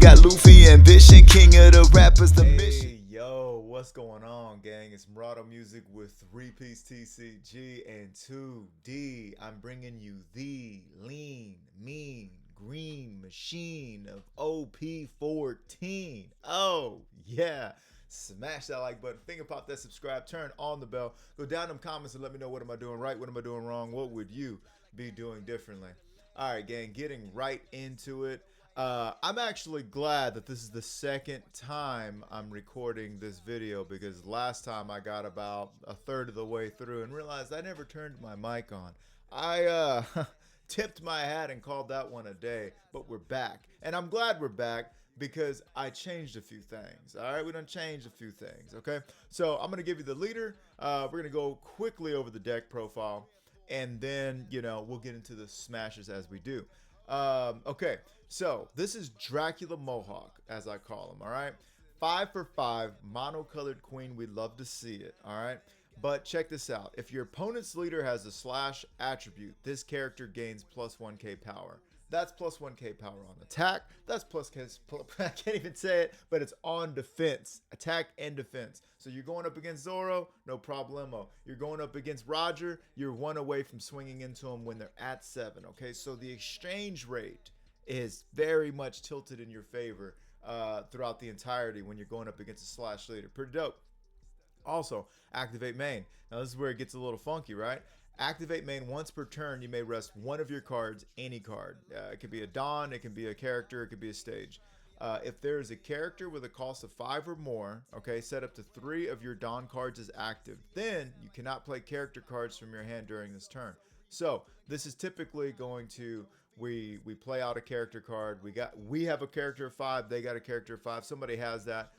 got Luffy ambition, king of the rappers, the mission. Hey, yo, what's going on, gang? It's Murado Music with 3-Piece TCG and 2D. I'm bringing you the lean, mean, green machine of Op14. Oh, yeah. Smash that like button, finger pop that subscribe, turn on the bell, go down in them comments and let me know what am I doing right, what am I doing wrong, what would you be doing differently. All right, gang, getting right into it. I'm actually glad that this is the second time I'm recording this video, because last time I got about a third of the way through and realized I never turned my mic on. I tipped my hat and called that one a day, but we're back. And I'm glad we're back because I changed a few things. All right, we done changed a few things, okay? So I'm going to give you the leader. We're going to go quickly over the deck profile, and then, you know, we'll get into the smashes as we do. Okay, so this is Dracule Mihawk, as I call him, all right? 5 for 5, monocolored queen. We'd love to see it, all right? But check this out. If your opponent's leader has a slash attribute, this character gains plus 1k power. That's plus 1k power on attack. That's plus, I can't even say it, but it's on defense. Attack and defense. So you're going up against Zoro, no problemo. You're going up against Roger, you're 1 away from swinging into them when they're at 7, okay? So the exchange rate is very much tilted in your favor throughout the entirety when you're going up against a slash leader. Pretty dope. Also, activate main. Now this is where it gets a little funky, right? Activate main once per turn. You may rest one of your cards, any card. It could be a Don, it can be a character, it could be a stage. If there is a character with a cost of 5 or more, okay, set up to 3 of your Don cards as active. Then you cannot play character cards from your hand during this turn. So this is typically going to, we play out a character card. We have a character of 5, they got a character of 5, somebody has that.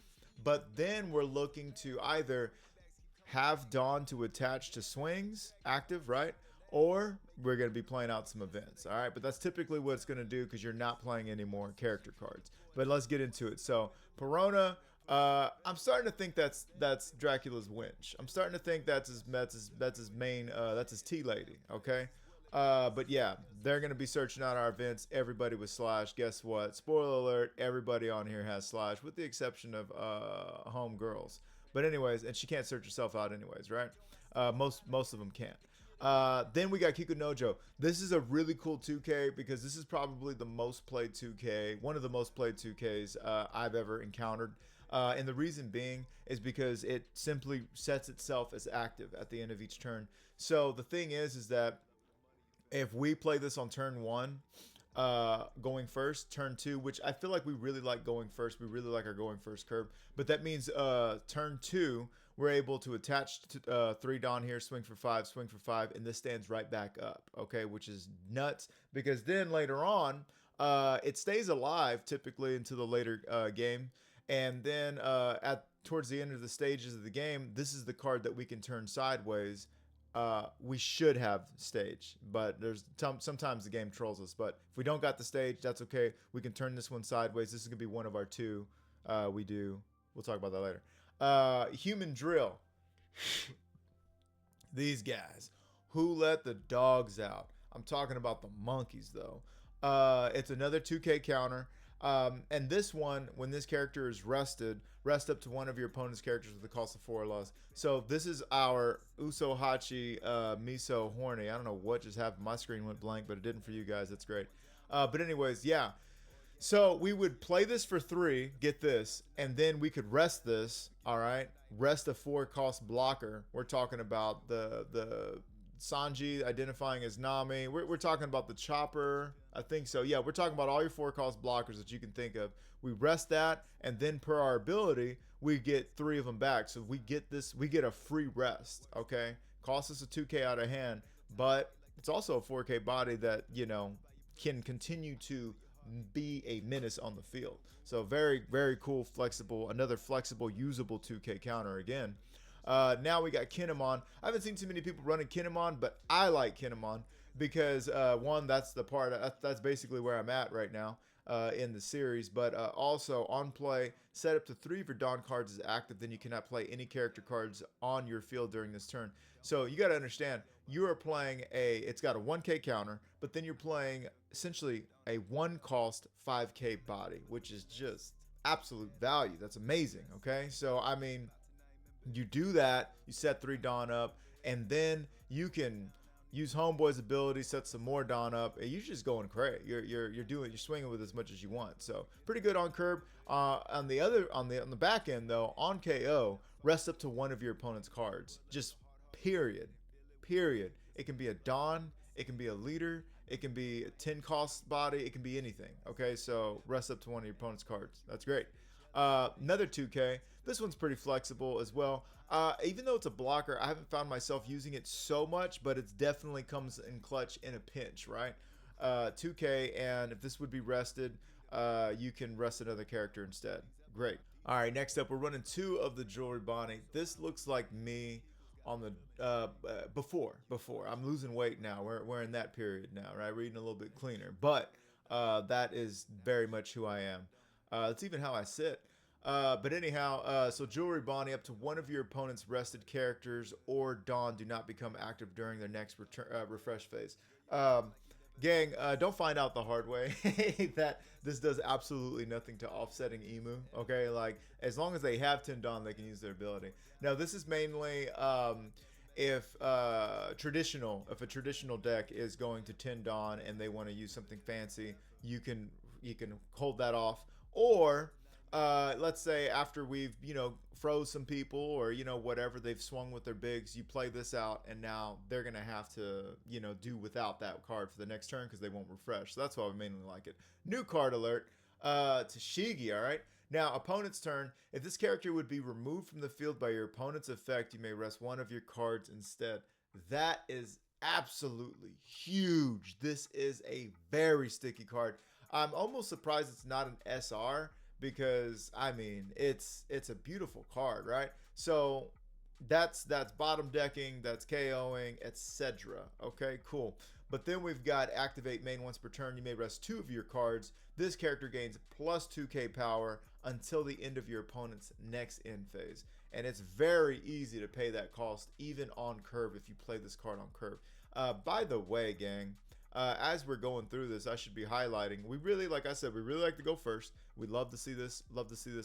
But then we're looking to either have Dawn to attach to swings active, right? Or we're going to be playing out some events, all right? But that's typically what it's going to do because you're not playing any more character cards. But let's get into it. So Perona, I'm starting to think that's Dracula's winch. I'm starting to think that's his main, that's his tea lady, okay? But yeah, they're going to be searching out our events. Everybody with slash. Guess what? Spoiler alert, everybody on here has slash with the exception of homegirls. But anyways, and she can't search herself out anyways, right? Most of them can't. Then we got Kikunojo. This is a really cool 2K because this is probably the most played 2K, one of the most played 2Ks I've ever encountered. And the reason being is because it simply sets itself as active at the end of each turn. So the thing is that if we play this on turn 1, going first, turn 2, which I feel like we really like going first. We really like our going first curve. But that means turn 2, we're able to attach to 3 Dawn here, swing for 5, and this stands right back up, okay, which is nuts because then later on, it stays alive typically into the later game. And then towards the end of the stages of the game, this is the card that we can turn sideways. We should have stage, but there's sometimes the game trolls us. But if we don't got the stage, that's okay. We can turn this one sideways. This is gonna be one of our 2. We'll talk about that later. Human drill. These guys who let the dogs out. I'm talking about the monkeys though. It's another 2K counter. And this one, when this character is rested, rest up to one of your opponent's characters with a cost of 4 or less. So this is our Usohachi Miso Horny. I don't know what just happened. My screen went blank, but it didn't for you guys. That's great. But anyways, yeah. So we would play this for 3, get this, and then we could rest this, all right? Rest a 4 cost blocker. We're talking about the Sanji identifying as Nami. We're talking about the Chopper. I think so. Yeah, we're talking about all your 4 cost blockers that you can think of. We rest that, and then per our ability, we get 3 of them back. So we get this, we get a free rest, okay? Costs us a 2K out of hand, but it's also a 4K body that, you know, can continue to be a menace on the field. So very, very cool, flexible, another flexible, usable 2K counter again. Now we got Kinemon. I haven't seen too many people running Kinemon, but I like Kinemon because one, that's the part, that's basically where I'm at right now. in the series. But also on play, set up to 3 of your Dawn cards is active. Then you cannot play any character cards on your field during this turn. So you got to understand, you are playing it's got a 1K counter, but then you're playing essentially a 1 cost 5K body, which is just absolute value. That's amazing. Okay, so I mean, you do that, you set 3 Dawn up, and then you can use Homeboy's ability, set some more Dawn up, and you're just going crazy. You're swinging with as much as you want. So pretty good on curb. On the back end though, on KO, rest up to 1 of your opponent's cards. Just period. It can be a Dawn, it can be a leader, it can be a 10 cost body, it can be anything. Okay, so rest up to 1 of your opponent's cards. That's great. Another 2K. This one's pretty flexible as well. Even though it's a blocker, I haven't found myself using it so much, but it definitely comes in clutch in a pinch, right? 2K, and if this would be rested, you can rest another character instead. Great. All right, next up, we're running 2 of the Jewelry Bonnie. This looks like me on the before. I'm losing weight now. We're in that period now, right? We're eating a little bit cleaner, but that is very much who I am. It's even how I sit. But anyhow, so Jewelry Bonnie, up to 1 of your opponent's rested characters or Dawn do not become active during their next refresh phase. Gang, don't find out the hard way that this does absolutely nothing to offsetting Emu. Okay, like as long as they have 10 Dawn, they can use their ability. Now this is mainly if a traditional deck is going to 10 Dawn and they want to use something fancy, you can hold that off. Or let's say after we've froze some people, or whatever, they've swung with their bigs, you play this out and now they're gonna have to do without that card for the next turn because they won't refresh. So that's why we mainly like it. New card alert to Shigi. All right, now opponent's turn. If this character would be removed from the field by your opponent's effect, you may rest 1 of your cards instead. That is absolutely huge. This is a very sticky card. I'm almost surprised it's not an SR, because I mean it's a beautiful card, right? So that's bottom decking, that's KOing, etc. Okay, cool. But then we've got activate main once per turn. You may rest 2 of your cards. This character gains plus 2K power until the end of your opponent's next end phase, and it's very easy to pay that cost even on curve if you play this card on curve. By the way, gang, as we're going through this, I should be highlighting, we really, like I said, we really like to go first. We love to see this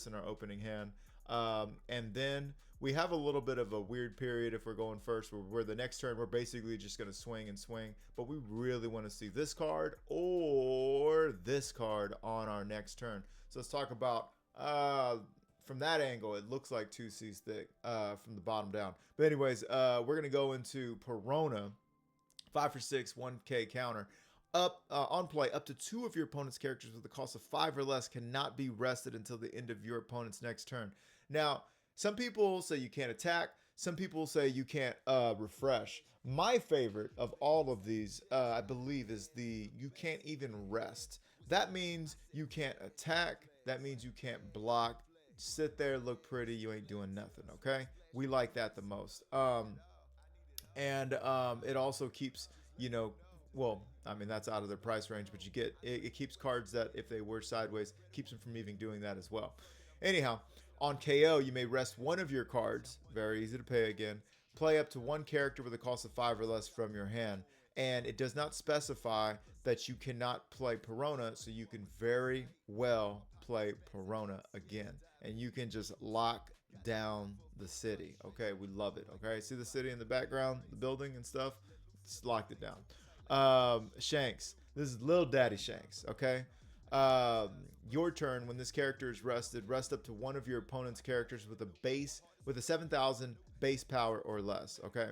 in our opening hand. And then we have a little bit of a weird period if we're going first, where the next turn we're basically just going to swing and swing, but we really want to see this card or this card on our next turn. So let's talk about from that angle. It looks like 2C's thick from the bottom down. But anyways, we're going to go into Perona. 5 for 6, 1K counter. On play, up to 2 of your opponent's characters with a cost of 5 or less cannot be rested until the end of your opponent's next turn. Now, some people say you can't attack. Some people say you can't refresh. My favorite of all of these, I believe, is the you can't even rest. That means you can't attack. That means you can't block. Sit there, look pretty. You ain't doing nothing, okay? We like that the most. And it also keeps, well, I mean, that's out of their price range, but you get, it keeps cards that if they were sideways, keeps them from even doing that as well. Anyhow, on KO, you may rest 1 of your cards. Very easy to pay again. Play up to 1 character with a cost of 5 or less from your hand. And it does not specify that you cannot play Perona, so you can very well play Perona again. And you can just lock down the city. Okay, we love it. Okay, see the city in the background, the building and stuff? It's locked it down. Shanks. This is Lil Daddy Shanks. Okay, your turn. When this character is rested, rest up to 1 of your opponent's characters with a 7,000 base power or less. Okay,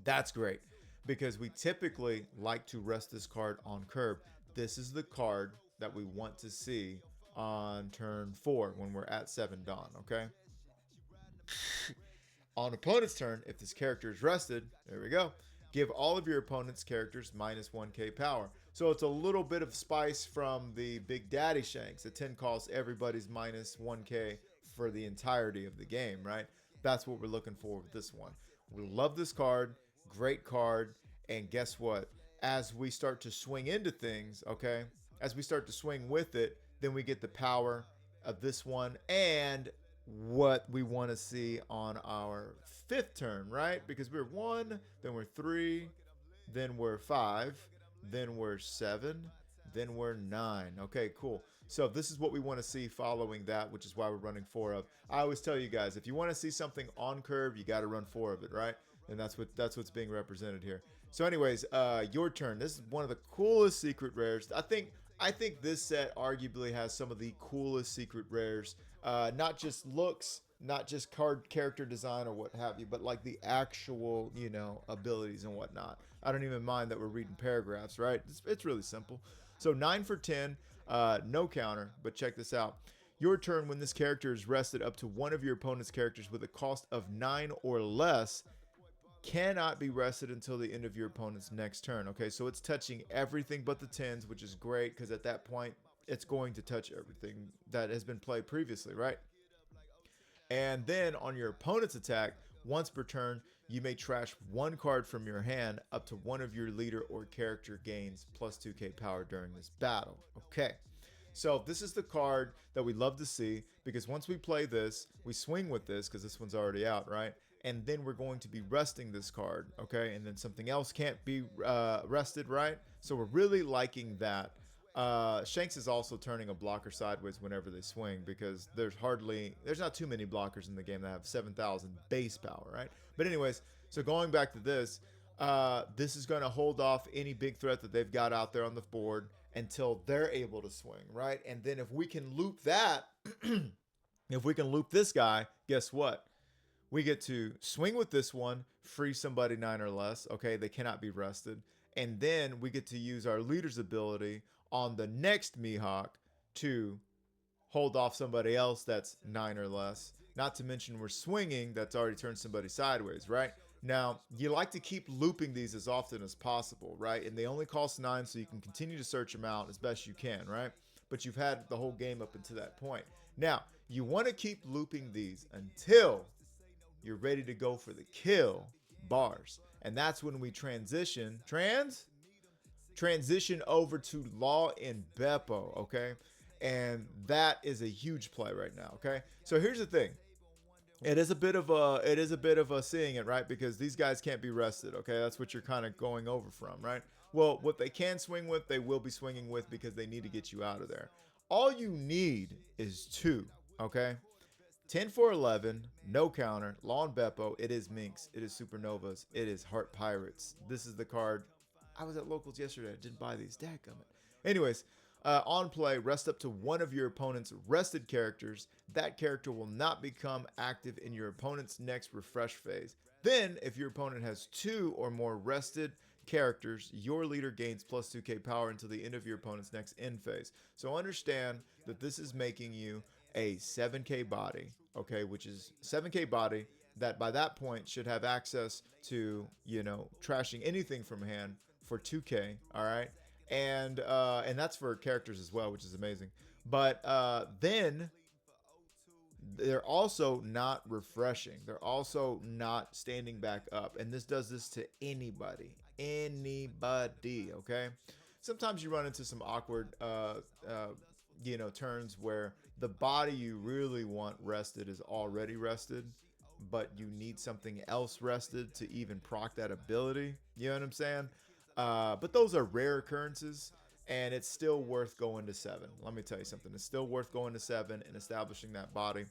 that's great, because we typically like to rest this card on curb. This is the card that we want to see on turn 4 when we're at 7 Dawn. Okay. On opponent's turn, if this character is rested, there we go, give all of your opponent's characters minus 1K power. So it's a little bit of spice from the Big Daddy Shanks. The 10 costs everybody's minus 1K for the entirety of the game, right? That's what we're looking for with this one. We love this card, great card, and guess what? As we start to swing into things, okay, as we start to swing with it, then we get the power of this one and what we want to see on our fifth turn, right? Because we're 1, then we're 3, then we're 5, then we're 7, then we're 9. Okay, cool. So this is what we want to see following that, which is why we're running 4 of. I always tell you guys, if you want to see something on curve, you got to run 4 of it, right? And that's what's being represented here. So anyways, your turn. This is one of the coolest secret rares. I think this set arguably has some of the coolest secret rares. Not just looks, not just card character design or what have you, but like the actual, you know, abilities and whatnot. I don't even mind that we're reading paragraphs, right? It's really simple. So 9 for 10, no counter, but check this out. Your turn, when this character is rested up to one of your opponent's characters with a cost of 9 or less, cannot be rested until the end of your opponent's next turn. Okay, so it's touching everything but the 10s, which is great because at that point, it's going to touch everything that has been played previously, right? And then on your opponent's attack, once per turn, you may trash one card from your hand up to one of your leader or character gains plus 2k power during this battle. Okay, so this is the card that we love to see because once we play this, we swing with this because this one's already out, right? And then we're going to be resting this card, okay? And then something else can't be rested, right? So we're really liking that. Shanks is also turning a blocker sideways whenever they swing because there's not too many blockers in the game that have 7,000 base power, right? But anyways, so going back to this, this is going to hold off any big threat that they've got out there on the board until they're able to swing, right? And then if we can loop that, if we can loop this guy, guess what? We get to swing with this one, free somebody 9 or less. Okay, they cannot be rested. And then we get to use our leader's ability on the next Mihawk to hold off somebody else that's 9 or less. Not to mention we're swinging, that's already turned somebody sideways, right? Now, you like to keep looping these as often as possible, right? And they only cost 9, so you can continue to search them out as best you can, right? But you've had the whole game up until that point. Now, you want to keep looping these until you're ready to go for the kill bars. And that's when we transition over to Law and Beppo, okay? And that is a huge play right now, okay? So here's the thing. It is a bit of a seeing it, right? Because these guys can't be rested, okay? That's what you're kind of going over from, right? Well, what they can swing with, they will be swinging with because they need to get you out of there. All you need is 2, okay? 10 for 11, no counter, Law and Beppo, it is Minx, it is Supernovas, it is Heart Pirates. This is the card. I was at Locals yesterday, I didn't buy these, dadgummit. Anyways, on play, rest up to one of your opponent's rested characters. That character will not become active in your opponent's next refresh phase. Then, if your opponent has 2 or more rested characters, your leader gains plus 2k power until the end of your opponent's next end phase. So understand that this is making you a 7k body, okay, which is 7k body that by that point should have access to, you know, trashing anything from hand for 2k, all right? And that's for characters as well, which is amazing. But then they're also not refreshing. They're also not standing back up. And this does this to anybody, okay? Sometimes you run into some awkward you know, turns where the body you really want rested is already rested, but you need something else rested to even proc that ability. You know what I'm saying? But those are rare occurrences, and it's still worth going to 7. Let me tell you something. It's still worth going to 7 and establishing that body.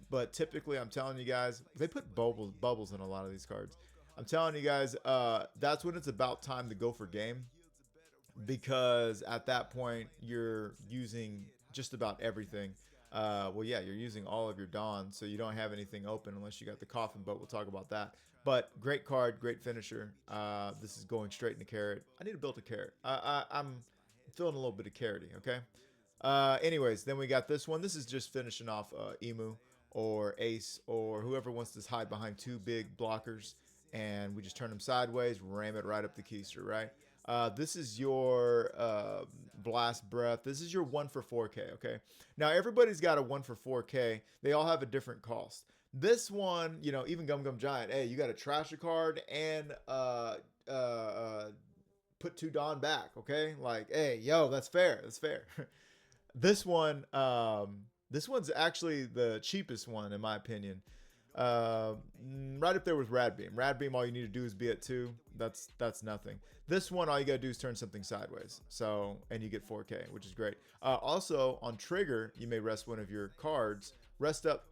But typically, I'm telling you guys, they put bubbles in a lot of these cards. I'm telling you guys, that's when it's about time to go for game, because at that point, you're using just about everything. Well, yeah, you're using all of your Dawn, so you don't have anything open unless you got the Coffin Boat. We'll talk about that. But great card, great finisher. This is going straight into carrot. I need to build a carrot. I'm feeling a little bit of carroty, okay? Anyways, then we got this one. This is just finishing off Emu or Ace or whoever wants to hide behind 2 big blockers, and we just turn them sideways, ram it right up the keister, right? This is your Blast Breath. This is your 1 for 4K, okay? Now, everybody's got a 1 for 4K. They all have a different cost. This one, you know, even Gum Gum Giant, hey, you got to trash a card and put 2 Dawn back, okay? Like, hey, yo, that's fair. That's fair. This one, this one's actually the cheapest one in my opinion. Right up there with Rad Beam. Rad Beam, all you need to do is be at 2. That's nothing. This one, all you gotta do is turn something sideways. So, and you get 4K, which is great. Also, on trigger, you may rest one of your cards. Rest up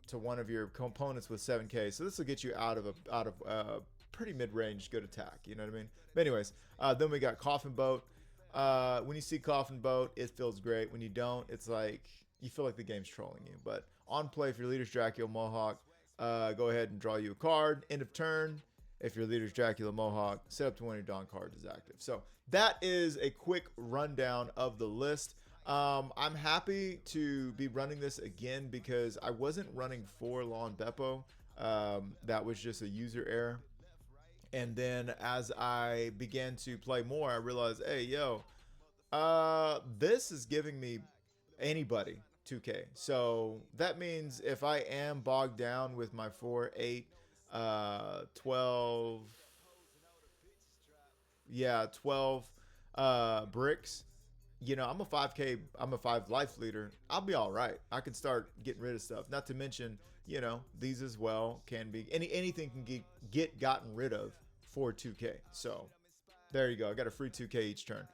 to one of your components with 7K. So this will get you out of a pretty mid-range good attack. You know what I mean? But anyways, then we got Coffin Boat. When you see Coffin Boat, it feels great. When you don't, it's like you feel like the game's trolling you. But on play, if your leader's Dracule Mohawk, go ahead and draw you a card. End of turn, if your leader's Dracula Mohawk, set up to one of your Dawn cards is active. So that is a quick rundown of the list. I'm happy to be running this again because I wasn't running for Lawn Beppo. That was just a user error. And then as I began to play more, I realized, hey, yo, this is giving me anybody 2K. So that means if I am bogged down with my 4, 8, 12, yeah, 12 bricks, you know, I'm a 5K, I'm a 5 life leader. I'll be all right. I can start getting rid of stuff. Not to mention, you know, these as well can be, anything can get gotten rid of for 2K. So there you go. I got a free 2K each turn.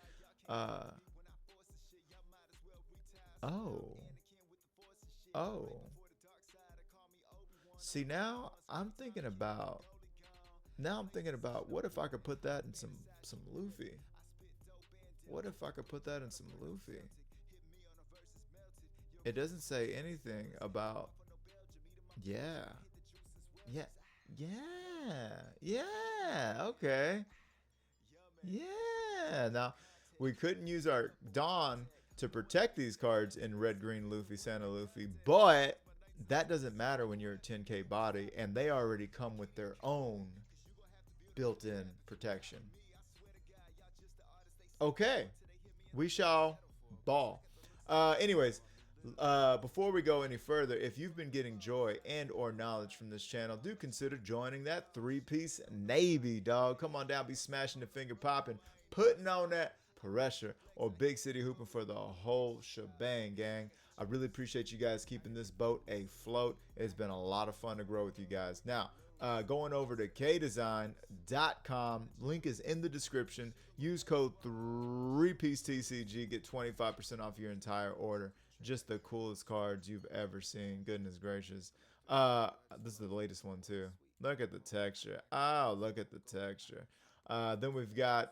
Oh. See, now I'm thinking about what if I could put that in some Luffy? What if I could put that in some Luffy? It doesn't say anything about, yeah, okay, yeah. Now, we couldn't use our Dawn to protect these cards in Red, Green, Luffy, Santa Luffy, but that doesn't matter when you're a 10K body, and they already come with their own built-in protection. Okay, we shall ball. Anyways, before we go any further, if you've been getting joy and or knowledge from this channel, do consider joining that 3-piece Navy, dog. Come on down, be smashing the finger popping, putting on that pressure, or big city hooping for the whole shebang, gang. I really appreciate you guys keeping this boat afloat. It's been a lot of fun to grow with you guys. Now, going over to kdesign.com. Link is in the description. Use code 3PieceTCG. Get 25% off your entire order. Just the coolest cards you've ever seen. Goodness gracious. This is the latest one too. Look at the texture. Oh, look at the texture. Then we've got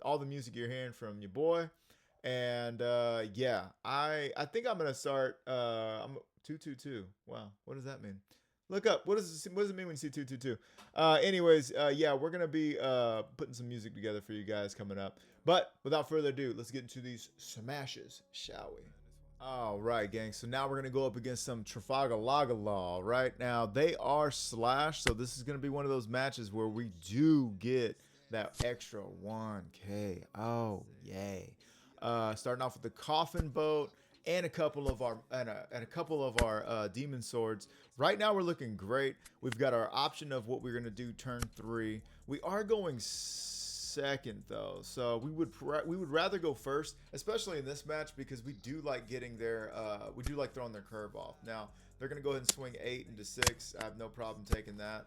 all the music you're hearing from your boy. And yeah, I think I'm going to start 222. Wow, what does that mean? Look up. What does it mean when you see 222? Anyways, yeah, we're going to be putting some music together for you guys coming up. But without further ado, let's get into these smashes, shall we? All right, gang. So now we're going to go up against some Trafalgar Lager Law. Right now, they are Slash. So this is going to be one of those matches where we do get that extra 1K. Oh, yay. Starting off with the Coffin Boat and a couple of our demon swords. Right now we're looking great. We've got our option of what we're going to do turn 3. We are going second though, so we would rather go first, especially in this match, because we do like getting their we do like throwing their curve off. Now they're going to go ahead and swing 8 into 6. I have no problem taking that.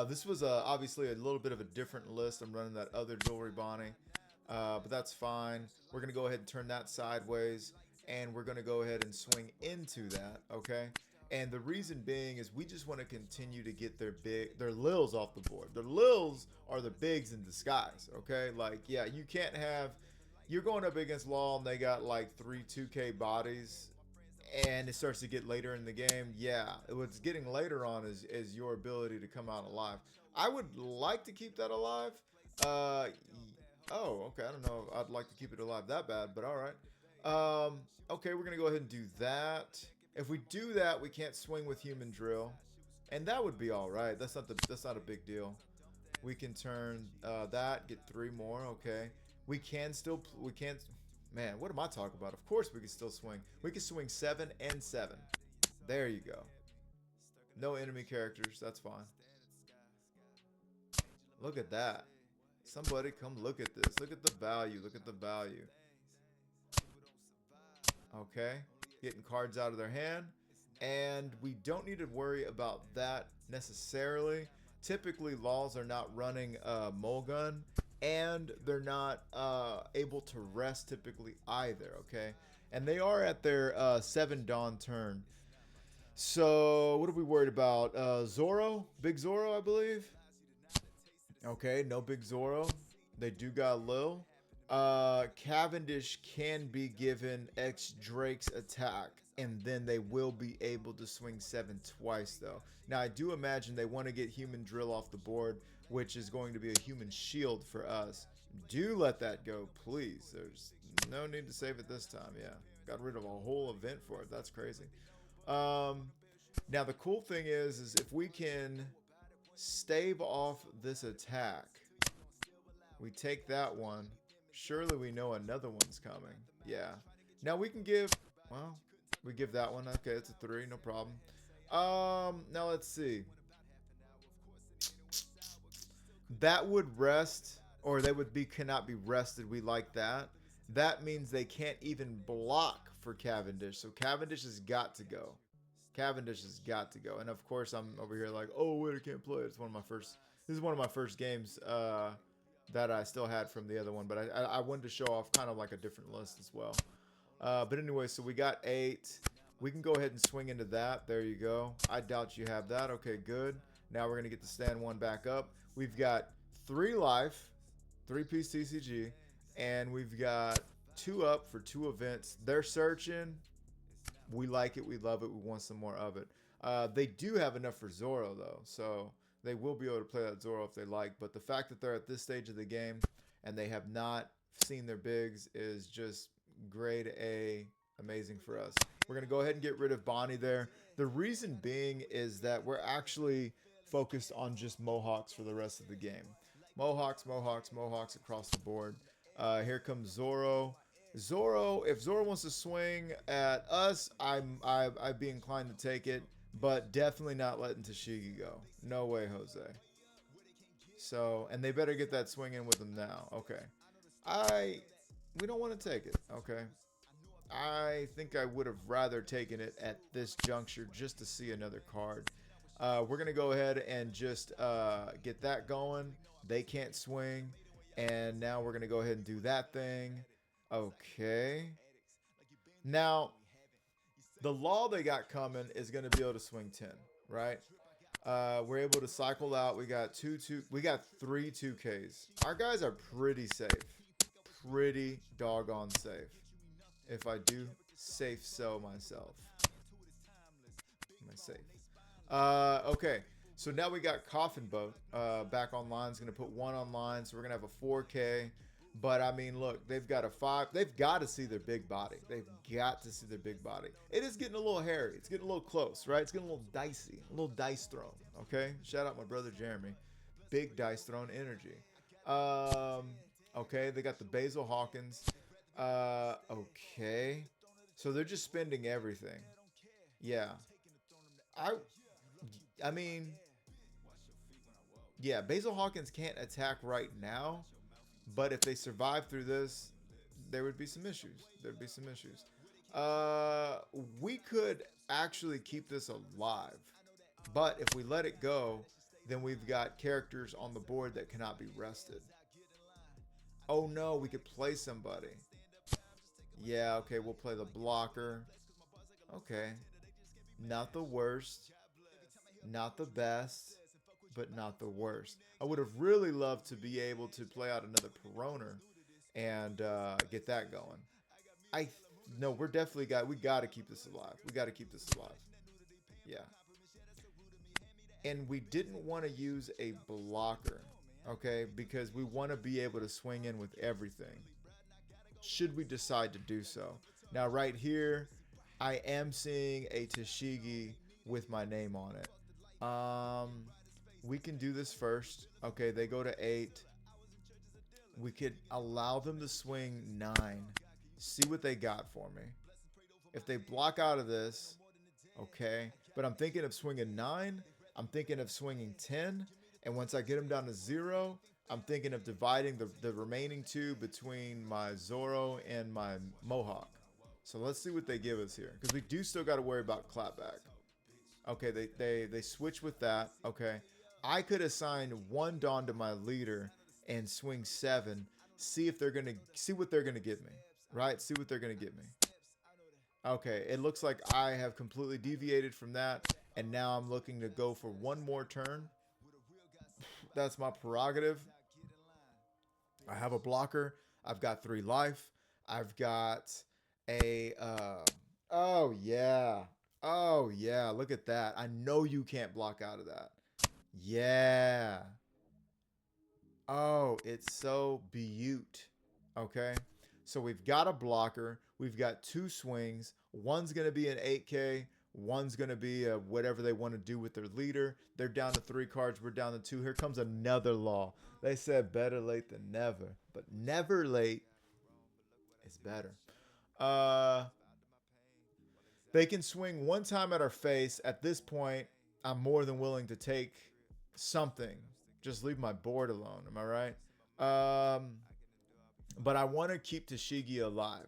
This was obviously a little bit of a different list. I'm running that other jewelry Bonnie. But that's fine. We're going to go ahead and turn that sideways, and we're going to go ahead and swing into that, okay? And the reason being is we just want to continue to get their lils off the board. Their lils are the bigs in disguise, okay? Like, yeah, you can't have, you're going up against Law and they got like 3 2K bodies, and it starts to get later in the game. Yeah, what's getting later on is your ability to come out alive. I would like to keep that alive. Oh, okay. I don't know if I'd like to keep it alive that bad, but all right. Okay, we're going to go ahead and do that. If we do that, we can't swing with Human Drill, and that would be all right. That's not a big deal. We can turn that, get 3 more, okay. We can't, man, what am I talking about? Of course we can still swing. We can swing 7 and 7. There you go. No enemy characters, that's fine. Look at that. Somebody come look at this. Look at the value. Look at the value. Okay. Getting cards out of their hand. And we don't need to worry about that necessarily. Typically, laws are not running Mulgun, and they're not able to rest typically either, okay? And they are at their 7 Dawn turn. So, what are we worried about? Zoro? Big Zoro, I believe? Okay, no Big Zoro. They do got Lil. Cavendish can be given X Drake's attack, and then they will be able to swing 7 twice, though. Now, I do imagine they want to get Human Drill off the board, which is going to be a Human Shield for us. Do let that go, please. There's no need to save it this time. Yeah, got rid of a whole event for it. That's crazy. Now, the cool thing is if we can stave off this attack, we take that one. Surely we know another one's coming. Yeah. Now we can give, well, we give that one. Okay, it's a 3, no problem. Now let's see. That would rest, or they would be cannot be rested. We like that. That means they can't even block for Cavendish. So Cavendish has got to go. Cavendish has got to go. And of course, I'm over here like, oh wait, I can't play it. It's one of my first. This is one of my first games. That I still had from the other one, but I wanted to show off kind of like a different list as well. But anyway, so we got 8. We can go ahead and swing into that. There you go. I doubt you have that. Okay, good. Now we're going to get the stand 1 back up. We've got 3 life, 3-piece TCG, and we've got 2 up for 2 events. They're searching. We like it. We love it. We want some more of it. They do have enough for Zoro, though, so they will be able to play that Zoro if they like, but the fact that they're at this stage of the game and they have not seen their bigs is just grade A, amazing for us. We're going to go ahead and get rid of Bonnie there. The reason being is that we're actually focused on just Mohawks for the rest of the game. Mohawks, Mohawks, Mohawks across the board. Here comes Zoro. Zoro, if Zoro wants to swing at us, I'd be inclined to take it. But definitely not letting Tashigi go. No way, Jose. So, and they better get that swing in with them now. Okay. We don't want to take it. Okay. I think I would have rather taken it at this juncture just to see another card. We're going to go ahead and just get that going. They can't swing. And now we're going to go ahead and do that thing. Okay. Now, the law they got coming is going to be able to swing 10, right? We're able to cycle out. We got 3 2Ks. Our guys are pretty safe. Pretty doggone safe. If I do safe so myself. Am I safe? Okay. So now we got Coffin Boat back online. It's going to put 1 online. So we're going to have a 4K. But, I mean, look, they've got a 5. They've got to see their big body. They've got to see their big body. It is getting a little hairy. It's getting a little close, right? It's getting a little dicey. A little dice thrown, okay? Shout out my brother Jeremy. Big dice thrown energy. Okay, they got the Basil Hawkins. Okay. So they're just spending everything. Yeah. I mean, yeah, Basil Hawkins can't attack right now. But if they survive through this, there would be some issues. There'd be some issues. We could actually keep this alive. But if we let it go, then we've got characters on the board that cannot be rested. Oh no, we could play somebody. Yeah, okay, we'll play the blocker. Okay. Not the worst. Not the best. But not the worst. I would have really loved to be able to play out another Peroner and get that going. No, we're definitely we got to keep this alive. We got to keep this alive. Yeah. And we didn't want to use a blocker, okay? Because we want to be able to swing in with everything. Should we decide to do so. Now, right here, I am seeing a Tashigi with my name on it. We can do this first. Okay, they go to 8. We could allow them to swing 9. See what they got for me. If they block out of this, okay. But I'm thinking of swinging 9. I'm thinking of swinging 10. And once I get them down to 0, I'm thinking of dividing the remaining 2 between my Zoro and my Mohawk. So let's see what they give us here, because we do still got to worry about clapback. Okay, they switch with that. Okay, I could assign 1 Dawn to my leader and swing 7. See if they're gonna see what they're gonna give me. Right? See what they're gonna give me. Okay, it looks like I have completely deviated from that, and now I'm looking to go for 1 more turn. That's my prerogative. I have a blocker. I've got 3 life. I've got a oh yeah. Oh yeah, look at that. I know you can't block out of that. Yeah. Oh, it's so beaut. Okay. So we've got a blocker. We've got 2 swings. One's going to be an 8K. One's going to be a whatever they want to do with their leader. They're down to 3 cards. We're down to 2. Here comes another law. They said better late than never. But never late is better. They can swing 1 time at our face. At this point, I'm more than willing to take something. Just leave my board alone. Am I right? But I want to keep Tashigi alive.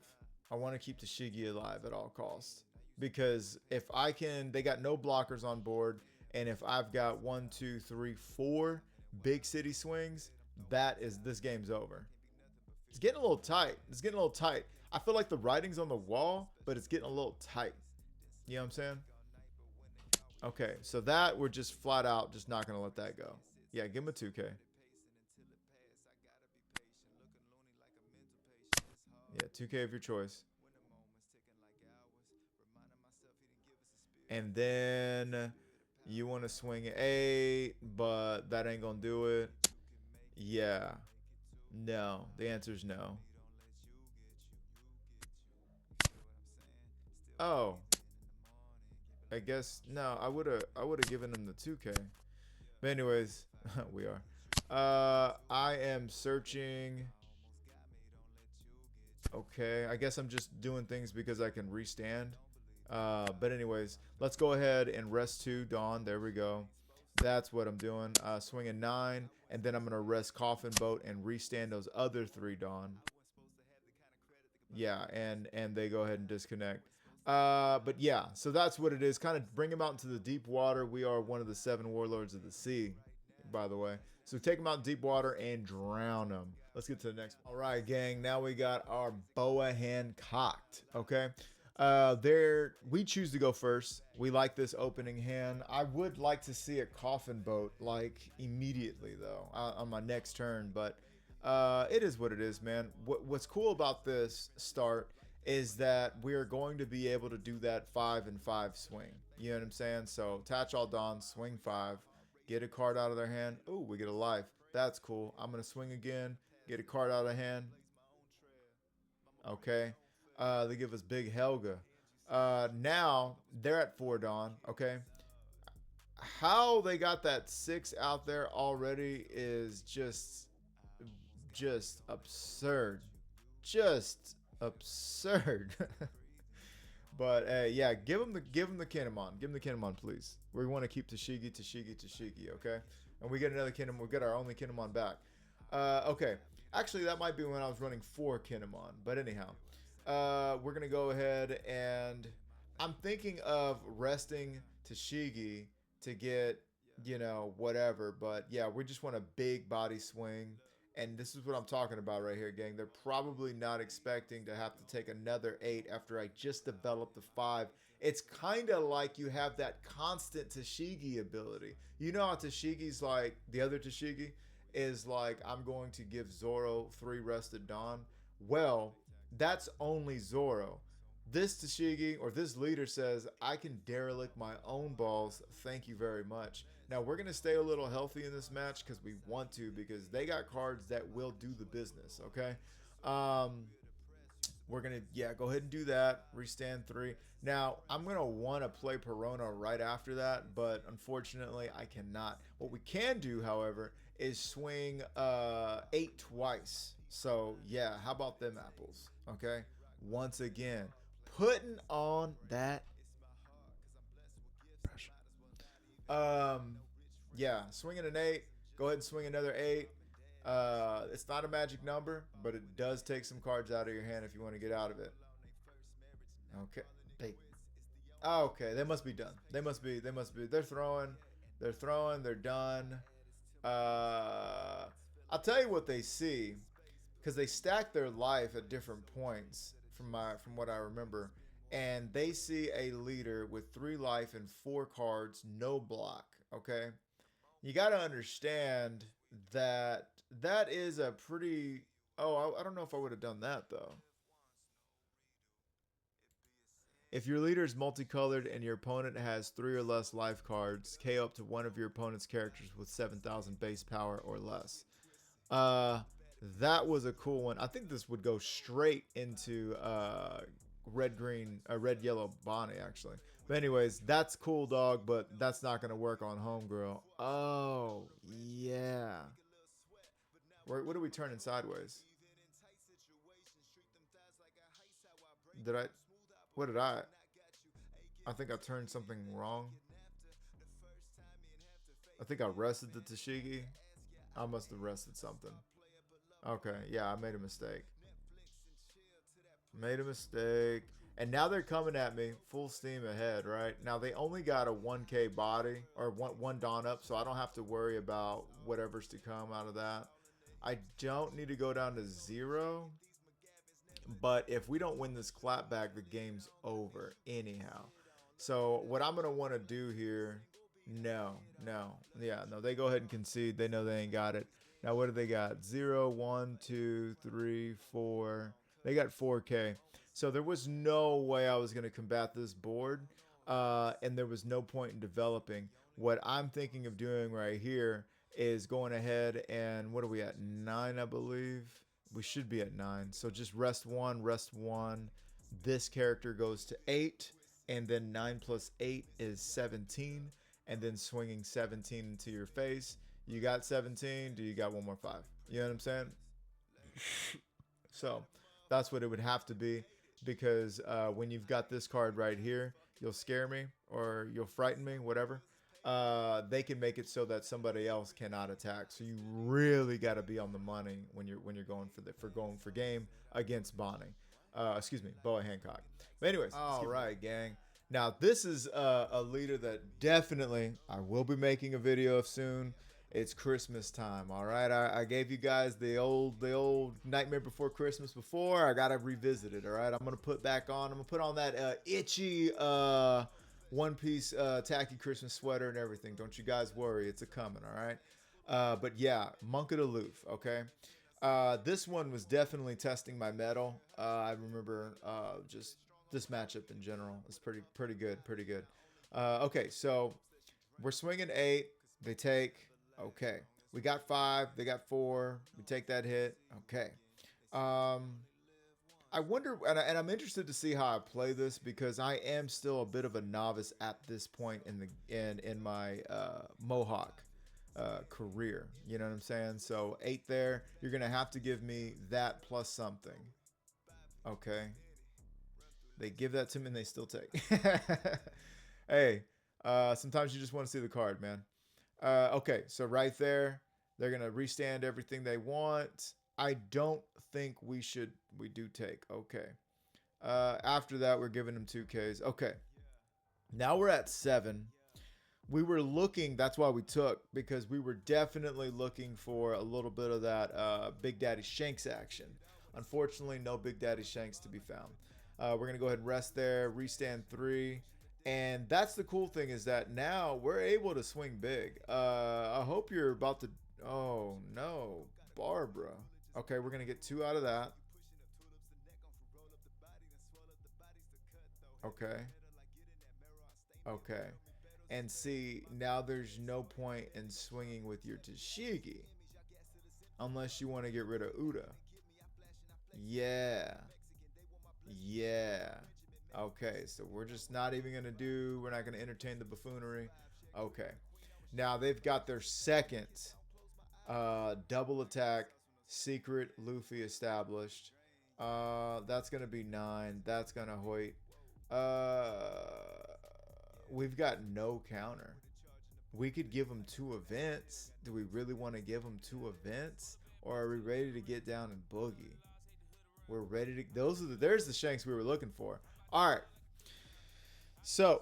I want to keep Tashigi alive at all costs. Because if I can, they got no blockers on board. And if I've got 1, 2, 3, 4 big city swings, this game's over. It's getting a little tight. It's getting a little tight. I feel like the writing's on the wall, but it's getting a little tight. You know what I'm saying? Okay, so that we're just flat out just not going to let that go. Yeah, give him a 2K. Yeah, 2K of your choice. And then you want to swing 8, but that ain't going to do it. Yeah. No. The answer is no. Oh. I guess no, I would have given him the 2K. But anyways, we are. I am searching. Okay, I guess I'm just doing things because I can restand. But anyways, let's go ahead and rest 2 Dawn. There we go. That's what I'm doing. Swing a 9, and then I'm gonna rest Coffin Boat and restand those other 3 Dawn. Yeah, and they go ahead and disconnect. But yeah, so that's what it is. Kind of bring them out into the deep water. We are one of the 7 warlords of the sea, by the way. So take them out in deep water and drown them. Let's get to the next. All right, gang. Now we got our Boa Hancock. Okay. We choose to go first. We like this opening hand. I would like to see a Coffin Boat like immediately though on my next turn, but it is what it is, man. What's cool about this start is that we're going to be able to do that 5 and 5 swing. You know what I'm saying? So attach all Dawn, swing 5, get a card out of their hand. Ooh, we get a life. That's cool. I'm gonna swing again, get a card out of hand. Okay. They give us Big Helga. Now they're at 4 Dawn. Okay. How they got that 6 out there already is just absurd. Just absurd. But yeah, give him the Kinemon. Give him the Kinemon, please. We want to keep Tashigi. Okay, and we get another Kinemon. We get our only Kinemon back. Okay, actually that might be when I was running 4 Kinemon. But anyhow, we're gonna go ahead and I'm thinking of resting Tashigi to get whatever. But yeah, we just want a big body swing. And this is what I'm talking about right here, gang. They're probably not expecting to have to take another 8 after I just developed the 5. It's kind of like you have that constant Tashigi ability. You know how Tashigi's like, the other Tashigi is like, I'm going to give Zoro 3 rested Dawn. Well, that's only Zoro. This Tashigi or this leader says, I can derelict my own balls. Thank you very much. Now, we're going to stay a little healthy in this match because we want to, because they got cards that will do the business, okay? We're going to, go ahead and do that. Restand 3. Now, I'm going to want to play Perona right after that, but unfortunately, I cannot. What we can do, however, is swing 8 twice. So, yeah, how about them apples, okay? Once again, putting on that pressure. Yeah, swinging an 8. Go ahead and swing another 8. It's not a magic number, but it does take some cards out of your hand if you want to get out of it. Okay. Okay, they must be done. They must be. They're throwing. They're done. I'll tell you what they see, because they stack their life at different points from what I remember, and they see a leader with 3 life and 4 cards, no block. Okay, you got to understand that that is a pretty. Oh, I don't know if I would have done that though. If your leader is multicolored and your opponent has 3 or less life cards, KO up to one of your opponent's characters with 7,000 base power or less. That was a cool one. I think this would go straight into red yellow Bonnie actually. But anyways, that's cool, dog. But that's not gonna work on Homegirl. Oh yeah. What are we turning sideways? Did I? What did I? I think I turned something wrong. I think I rested the Tashigi. I must have rested something. Okay, yeah, I made a mistake. And now they're coming at me full steam ahead, right? Now they only got a 1k body, or one dawn up, so I don't have to worry about whatever's to come out of that. I don't need to go down to 0. But if we don't win this clapback, the game's over anyhow. So what I'm going to want to do here, no. They go ahead and concede. They know they ain't got it. Now, what do they got? 0, 1, 2, 3, 4. They got 4K. So there was no way I was going to combat this board. And there was no point in developing. What I'm thinking of doing right here is going ahead and, what are we at? 9, I believe. We should be at 9. So just rest 1. This character goes to 8. And then 9 plus 8 is 17. And then swinging 17 into your face. You got 17. Do you got one more 5? You know what I'm saying? So that's what it would have to be. Because when you've got this card right here, you'll scare me or you'll frighten me, whatever. They can make it so that somebody else cannot attack. So you really got to be on the money when you're going for game against Bonnie. Boa Hancock. But anyways, all right, gang. Now this is a leader that definitely I will be making a video of soon. It's Christmas time, all right. I gave you guys the old Nightmare Before Christmas before. I gotta revisit it, all right. I'm gonna put on that itchy one piece tacky Christmas sweater and everything. Don't you guys worry, it's a coming, all right. But yeah, Monk of the Loof, okay. This one was definitely testing my mettle. I remember just this matchup in general is pretty good. Okay, so we're swinging 8. They take. Okay, we got 5. They got 4. We take that hit. Okay. I wonder, and I'm interested to see how I play this because I am still a bit of a novice at this point in my Mohawk career. You know what I'm saying? So 8 there. You're gonna have to give me that plus something. Okay. They give that to me and they still take. Hey, sometimes you just want to see the card, man. Okay, so right there, they're going to restand everything they want. I don't think we do take. Okay. After that, we're giving them 2Ks. Okay. Now we're at 7. We were looking, that's why we took, because we were definitely looking for a little bit of that Big Daddy Shanks action. Unfortunately, no Big Daddy Shanks to be found. We're going to go ahead and rest there, restand 3. And that's the cool thing is that now we're able to swing big. I hope you're about to... Oh, no. Barbara. Okay, we're going to get 2 out of that. Okay. Okay. And see, now there's no point in swinging with your Tashigi. Unless you want to get rid of Uda. Yeah. Okay, so we're just not even going to we're not going to entertain the buffoonery. Okay. Now they've got their second double attack secret Luffy established. That's going to be 9. That's going to Hoyt. We've got no counter. We could give them 2 events. Do we really want to give them 2 events? Or are we ready to get down and boogie? We're ready to. There's the shanks we were looking for. All right. So,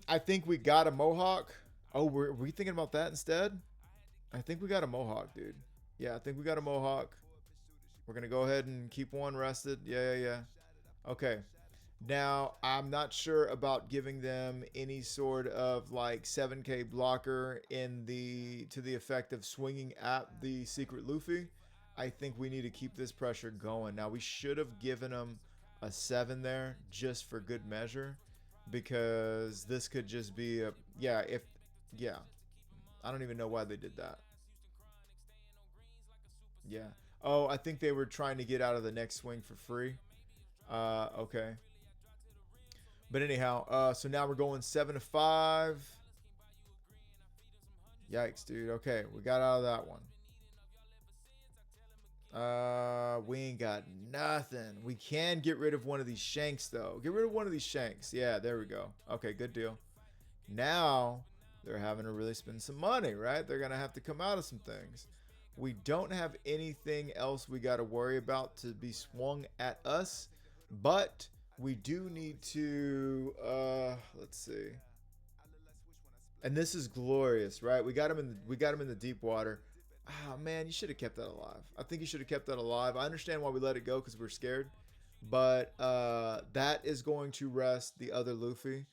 I think we got a Mohawk. Oh, were we thinking about that instead? I think we got a Mohawk, dude. Yeah, I think we got a Mohawk. We're going to go ahead and keep one rested. Yeah. Okay. Now, I'm not sure about giving them any sort of like 7k blocker to the effect of swinging at the secret Luffy. I think we need to keep this pressure going. Now, we should have given them a 7 there just for good measure, because this could just be a I don't even know why they did that. Yeah. Oh, I think they were trying to get out of the next swing for free. Okay. But anyhow, so now we're going 7 to 5. Yikes, dude. Okay, we got out of that one. We ain't got nothing. We can get rid of one of these shanks, though. Get rid of one of these shanks. Yeah, there we go. Okay, good deal. Now they're having to really spend some money, right? They're going to have to come out of some things. We don't have anything else we got to worry about to be swung at us, but we do need to, let's see. And this is glorious, right? We got him in the deep water. Oh man, you should have kept that alive. I think you should have kept that alive. I understand why we let it go, because we're scared. But that is going to rest the other Luffy.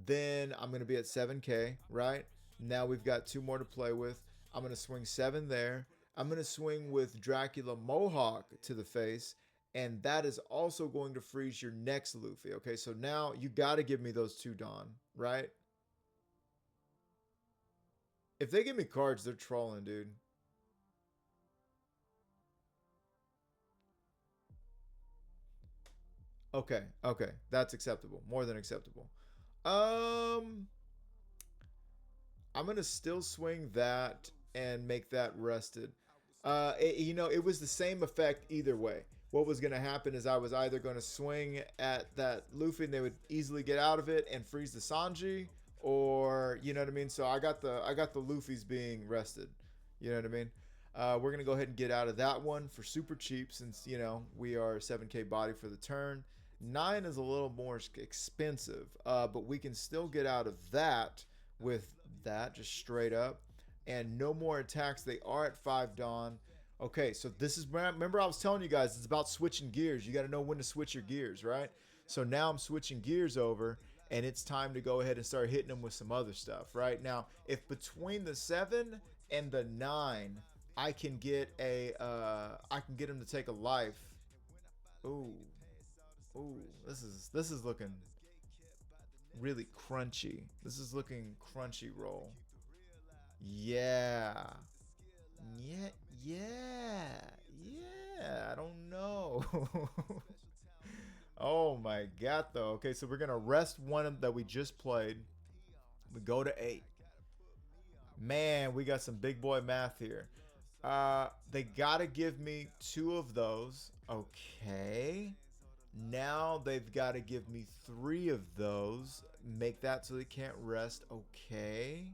Then I'm going to be at 7k, right? Now we've got 2 more to play with. I'm going to swing 7 there. I'm going to swing with Dracule Mihawk to the face. And that is also going to freeze your next Luffy. Okay, so now you got to give me those 2 Dawn, right? If they give me cards, they're trolling, dude. Okay, that's acceptable. More than acceptable. I'm gonna still swing that and make that rested. It was the same effect either way. What was gonna happen is I was either gonna swing at that Luffy and they would easily get out of it and freeze the Sanji, or you know what I mean. So I got the Luffy's being rested. You know what I mean. We're gonna go ahead and get out of that one for super cheap, since we are 7k body for the turn. 9 is a little more expensive, but we can still get out of that with that just straight up, and no more attacks. They are at 5 Dawn. Okay, so this is, remember I was telling you guys, it's about switching gears. You got to know when to switch your gears, right? So now I'm switching gears over, and it's time to go ahead and start hitting them with some other stuff, right? Now, if between the 7 and the 9, I can get him to take a life. Ooh, this is looking really crunchy. This is looking crunchy roll. Yeah. I don't know. Oh my god, though. Okay, so we're gonna rest one that we just played. We go to 8. Man, we got some big boy math here. They gotta give me 2 of those. Okay. Now they've got to give me 3 of those. Make that so they can't rest. Okay.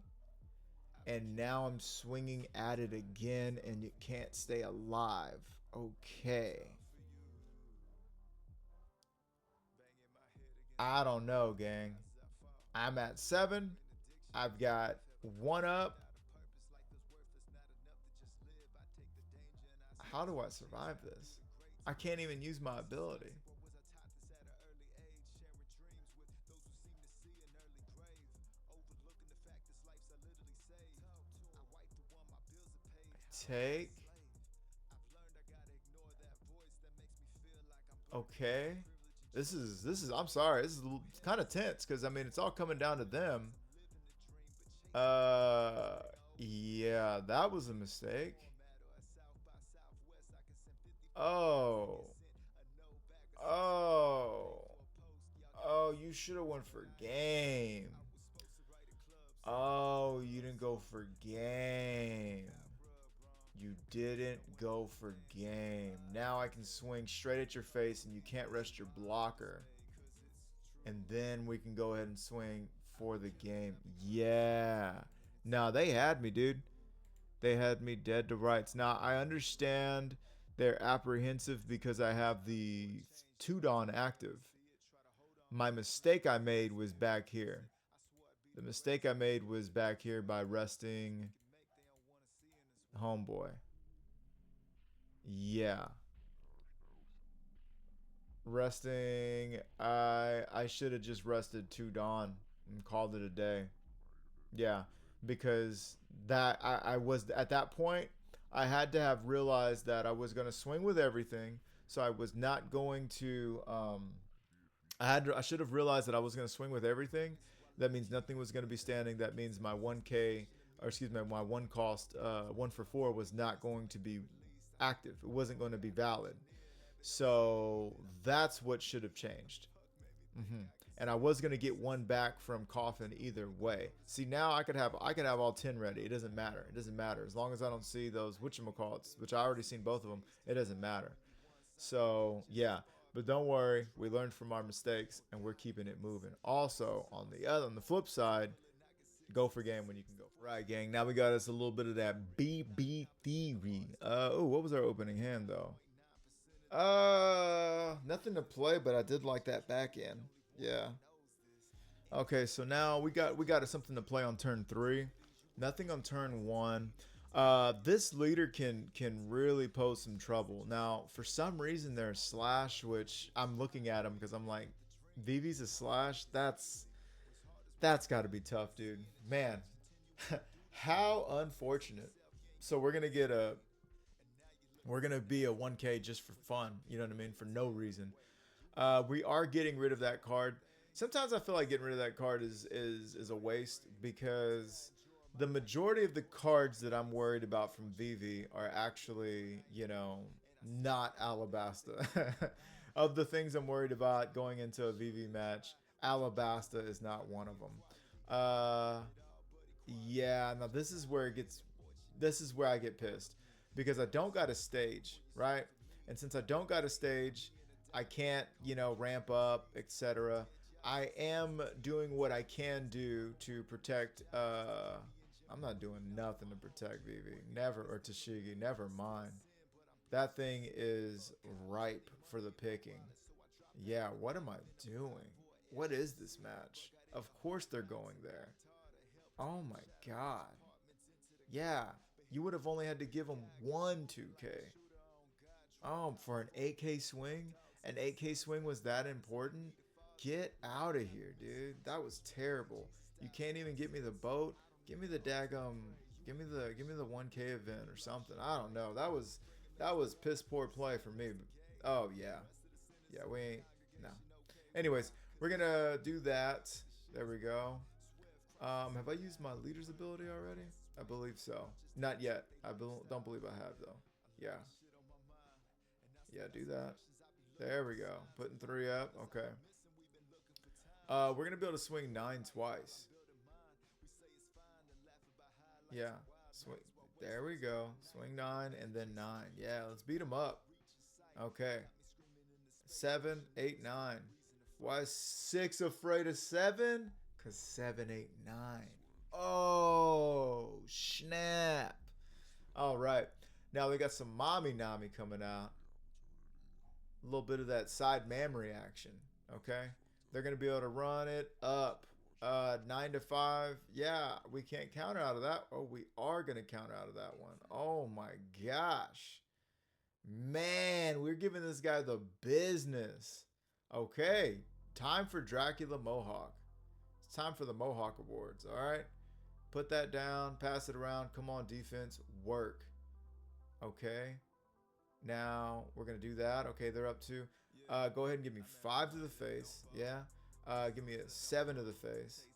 And now I'm swinging at it again, and you can't stay alive. Okay. I don't know, gang. I'm at 7. I've got 1 up. How do I survive this? I can't even use my ability. Take. Okay. This is I'm sorry. This is kind of tense, because I mean it's all coming down to them. Yeah, that was a mistake. Oh, you should have went for game. Oh, you didn't go for game. You didn't go for game. Now I can swing straight at your face, and you can't rest your blocker. And then we can go ahead and swing for the game. Yeah. No, they had me, dude. They had me dead to rights. Now, I understand they're apprehensive because I have the 2 Dawn active. My mistake I made was back here. The mistake I made was back here by resting homeboy. Yeah. Resting. I should have just rested 2 Dawn and called it a day. Yeah, because that I was at that point I had to have realized that I was going to swing with everything. So I was not going to I should have realized that I was going to swing with everything. That means nothing was going to be standing. That means my 1k, or excuse me, my 1 cost 1 for 4 was not going to be active. It wasn't going to be valid. So that's what should have changed. And I was gonna get 1 back from Coffin either way. See, now I could have all 10 ready. It doesn't matter. It doesn't matter as long as I don't see those whatchamacallits, which I already seen both of them. It doesn't matter. So yeah, but don't worry, we learned from our mistakes and we're keeping it moving. Also, on the flip side, go for game when you can go. Right, gang. Now we got us a little bit of that BB theory. Oh, what was our opening hand though? Nothing to play, but I did like that back end. Yeah. Okay, so now we got something to play on turn 3. Nothing on turn 1. This leader can really pose some trouble. Now, for some reason, they're a slash, which I'm looking at him because I'm like, Vivi's a slash. That's got to be tough, dude. Man, how unfortunate. So we're gonna be a 1K just for fun. You know what I mean? For no reason. We are getting rid of that card. Sometimes I feel like getting rid of that card is a waste because the majority of the cards that I'm worried about from Vivi are actually, you know, not Alabasta. Of the things I'm worried about going into a Vivi match, Alabasta is not one of them. Yeah, now this is where I get pissed because I don't got a stage, right? And since I don't got a stage, I can't, you know, ramp up, etc. I am doing what I can do to protect. I'm not doing nothing to protect Vivi. Never, or Tashigi. Never mind. That thing is ripe for the picking. Yeah, what am I doing? What is this match? Of course they're going there. Oh my god. Yeah, you would have only had to give him 1 2K. For an 8K swing? An 8K swing was that important? Get out of here, dude. That was terrible. You can't even get me the boat. Give me the daggum. Give me the 1K event or something. I don't know. That was piss poor play for me. Oh yeah, yeah. We ain't no. Anyways, we're gonna do that. There we go. Have I used my leader's ability already? I believe so. Not yet. Don't believe I have though. Yeah. Yeah, do that. There we go. Putting 3 up. Okay. We're gonna be able to swing 9 twice. Yeah. Swing. There we go. Swing 9 and then 9. Yeah, let's beat them up. Okay. 7, 8, 9. Why is 6 afraid of 7? Cause 7, 8, 9. Oh, snap. All right. Now we got some Mommy Nami coming out. A little bit of that side mammary action. Okay. They're going to be able to run it up. 9 to 5. Yeah, we can't counter out of that. Oh, we are going to counter out of that one. Oh my gosh. Man, we're giving this guy the business. Okay. Time for Dracule Mihawk. It's time for the Mohawk Awards. All right. Put that down. Pass it around. Come on, defense. Work. Okay. Now we're going to do that. Okay, they're up to. Go ahead and give me 5 to the face. Yeah. Give me a 7 to the face.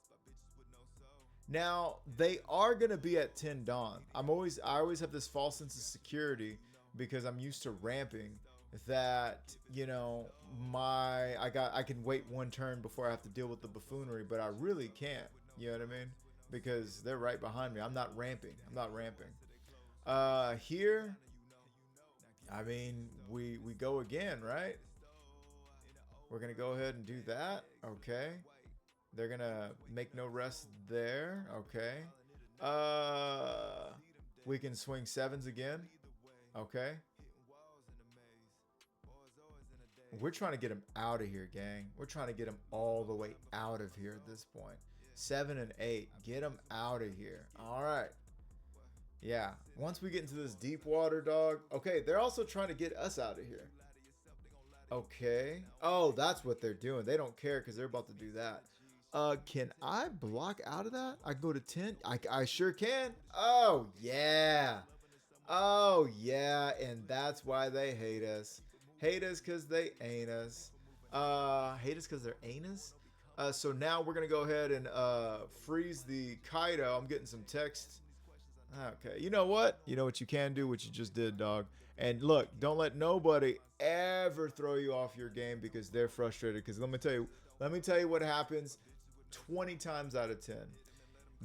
Now they are going to be at 10 Dawn. I always have this false sense of security because I'm used to ramping that, you know, I can wait 1 turn before I have to deal with the buffoonery, but I really can't. You know what I mean? Because they're right behind me. I'm not ramping. Here, I mean, we go again, right? We're going to go ahead and do that. Okay. They're gonna make no rest there. Okay. We can swing 7s again. Okay. We're trying to get him out of here, gang. We're trying to get him all the way out of here at this point. 7 and 8. Get him out of here. All right. Yeah. Once we get into this deep water, dog. Okay, they're also trying to get us out of here. Okay. Oh, that's what they're doing. They don't care because they're about to do that. Can I block out of that? I go to 10. I sure can. Oh, yeah. Oh, yeah. And that's why they hate us. Hate us because they ain't us. Hate us because they're anus. So now we're going to go ahead and freeze the Kaido. I'm getting some text. Okay. You know what? You know what you can do? What you just did, dog. And look, don't let nobody ever throw you off your game because they're frustrated. Because let me tell you what happens 20 times out of 10.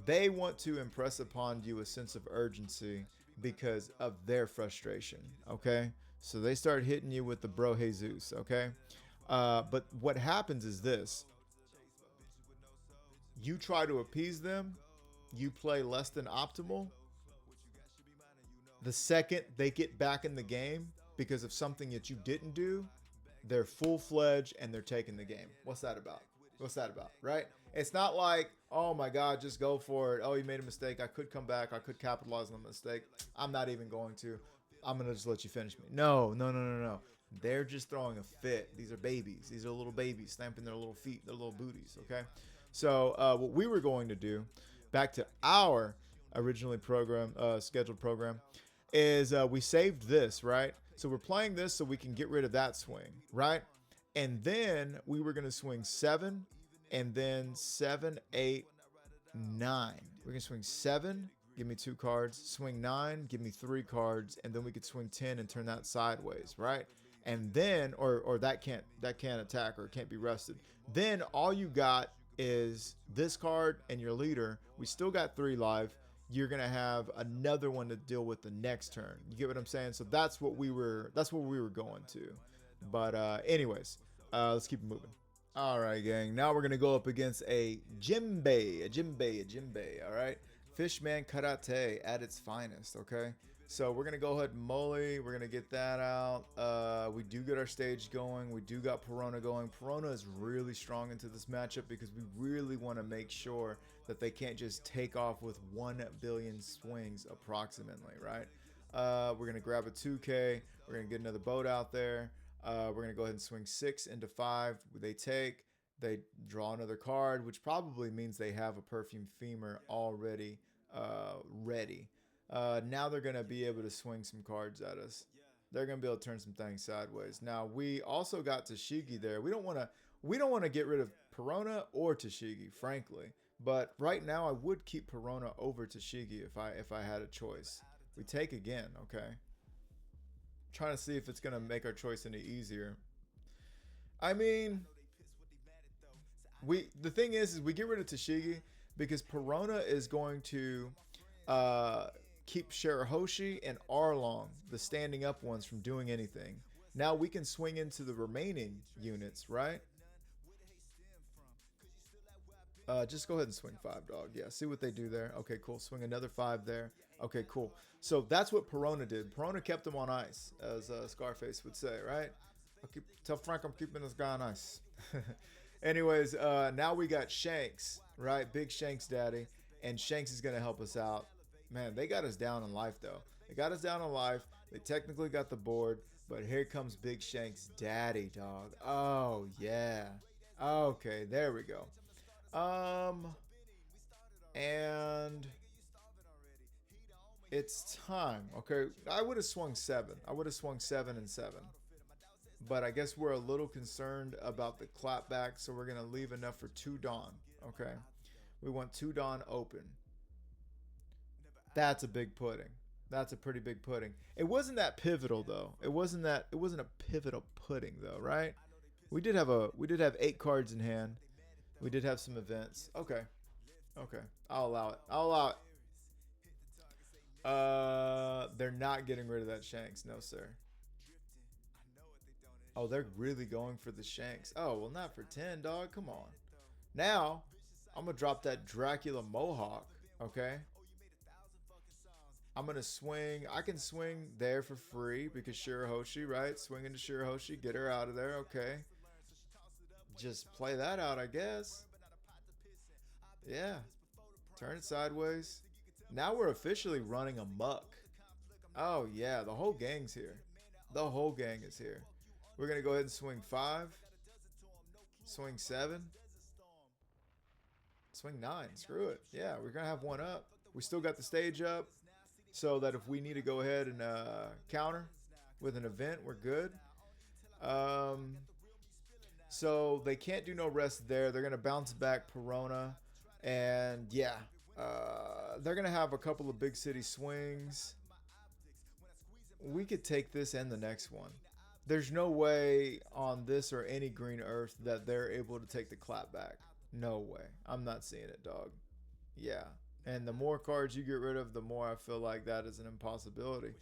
They want to impress upon you a sense of urgency because of their frustration. Okay. So they start hitting you with the bro Jesus, okay? But what happens is this. You try to appease them. You play less than optimal. The second they get back in the game because of something that you didn't do, they're full-fledged and they're taking the game. What's that about? What's that about, right? It's not like, oh my God, just go for it. Oh, you made a mistake. I could come back. I could capitalize on the mistake. I'm not even going to. I'm going to just let you finish me. No. They're just throwing a fit. These are babies. These are little babies stamping their little feet, their little booties, okay? So what we were going to do, back to our originally scheduled program, is we saved this, right? So we're playing this so we can get rid of that swing, right? And then we were going to swing 7 and then 7, 8, 9. We're going to swing 7. Give me 2 cards. Swing 9, give me 3 cards, and then we could swing 10 and turn that sideways, right? And then, or that can't attack or it can't be rested. Then all you got is this card and your leader. We still got 3 live. You're gonna have another one to deal with the next turn. You get what I'm saying? So that's what we were going to. But anyways, let's keep it moving. All right, gang. Now we're gonna go up against a Jinbe. All right. Fishman Karate at its finest, okay? So we're going to go ahead and molly. We're going to get that out. We do get our stage going. We do got Perona going. Perona is really strong into this matchup because we really want to make sure that they can't just take off with 1 billion swings approximately, right? We're going to grab a 2K. We're going to get another boat out there. We're going to go ahead and swing 6 into 5. They draw another card, which probably means they have a perfume femur already ready. Now they're going to be able to swing some cards at us. They're going to be able to turn some things sideways. Now we also got Tashigi there. We don't want to get rid of Perona or Tashigi, frankly. But right now I would keep Perona over Tashigi if I had a choice. We take again, okay? Trying to see if it's going to make our choice any easier. I mean, the thing is we get rid of Tashigi because Perona is going to keep Shirahoshi and Arlong, the standing up ones, from doing anything. Now we can swing into the remaining units, right? Just go ahead and swing 5, dog. Yeah, see what they do there. Okay, cool. Swing another 5 there. Okay, cool. So that's what Perona did. Perona kept him on ice, as Scarface would say, right? Tell Frank I'm keeping this guy on ice. Anyways, now we got Shanks, right? Big Shanks daddy. And Shanks is going to help us out. Man, they got us down in life, though. They got us down in life. They technically got the board. But here comes Big Shanks daddy, dog. Oh, yeah. Okay, there we go. And it's time. Okay, I would have swung 7. I would have swung 7 and 7. But I guess we're a little concerned about the clapback, so we're going to leave enough for 2 Dawn. Okay, we want 2 Dawn open. That's a big pudding. That's a pretty big pudding. It wasn't that pivotal though. It wasn't a pivotal pudding though, right? We did have 8 cards in hand. We did have some events. Okay. I'll allow it. They're not getting rid of that Shanks, no sir. Oh, they're really going for the Shanks. Oh, well, not for 10, dog. Come on. Now, I'm going to drop that Dracule Mohawk, okay? I'm going to swing. I can swing there for free because Shirahoshi, right? Swing into Shirahoshi, get her out of there, okay? Just play that out, I guess. Yeah. Turn it sideways. Now we're officially running amok. Oh, yeah, the whole gang's here. The whole gang is here. We're going to go ahead and swing 5. Swing 7. Swing 9. Screw it. Yeah, we're going to have one up. We still got the stage up so that if we need to go ahead and counter with an event, we're good. So they can't do no rest there. They're going to bounce back Perona. And yeah, they're going to have a couple of big city swings. We could take this and the next one. There's no way on this or any green earth that they're able to take the clap back. No way. I'm not seeing it, dog. Yeah. And the more cards you get rid of, the more I feel like that is an impossibility.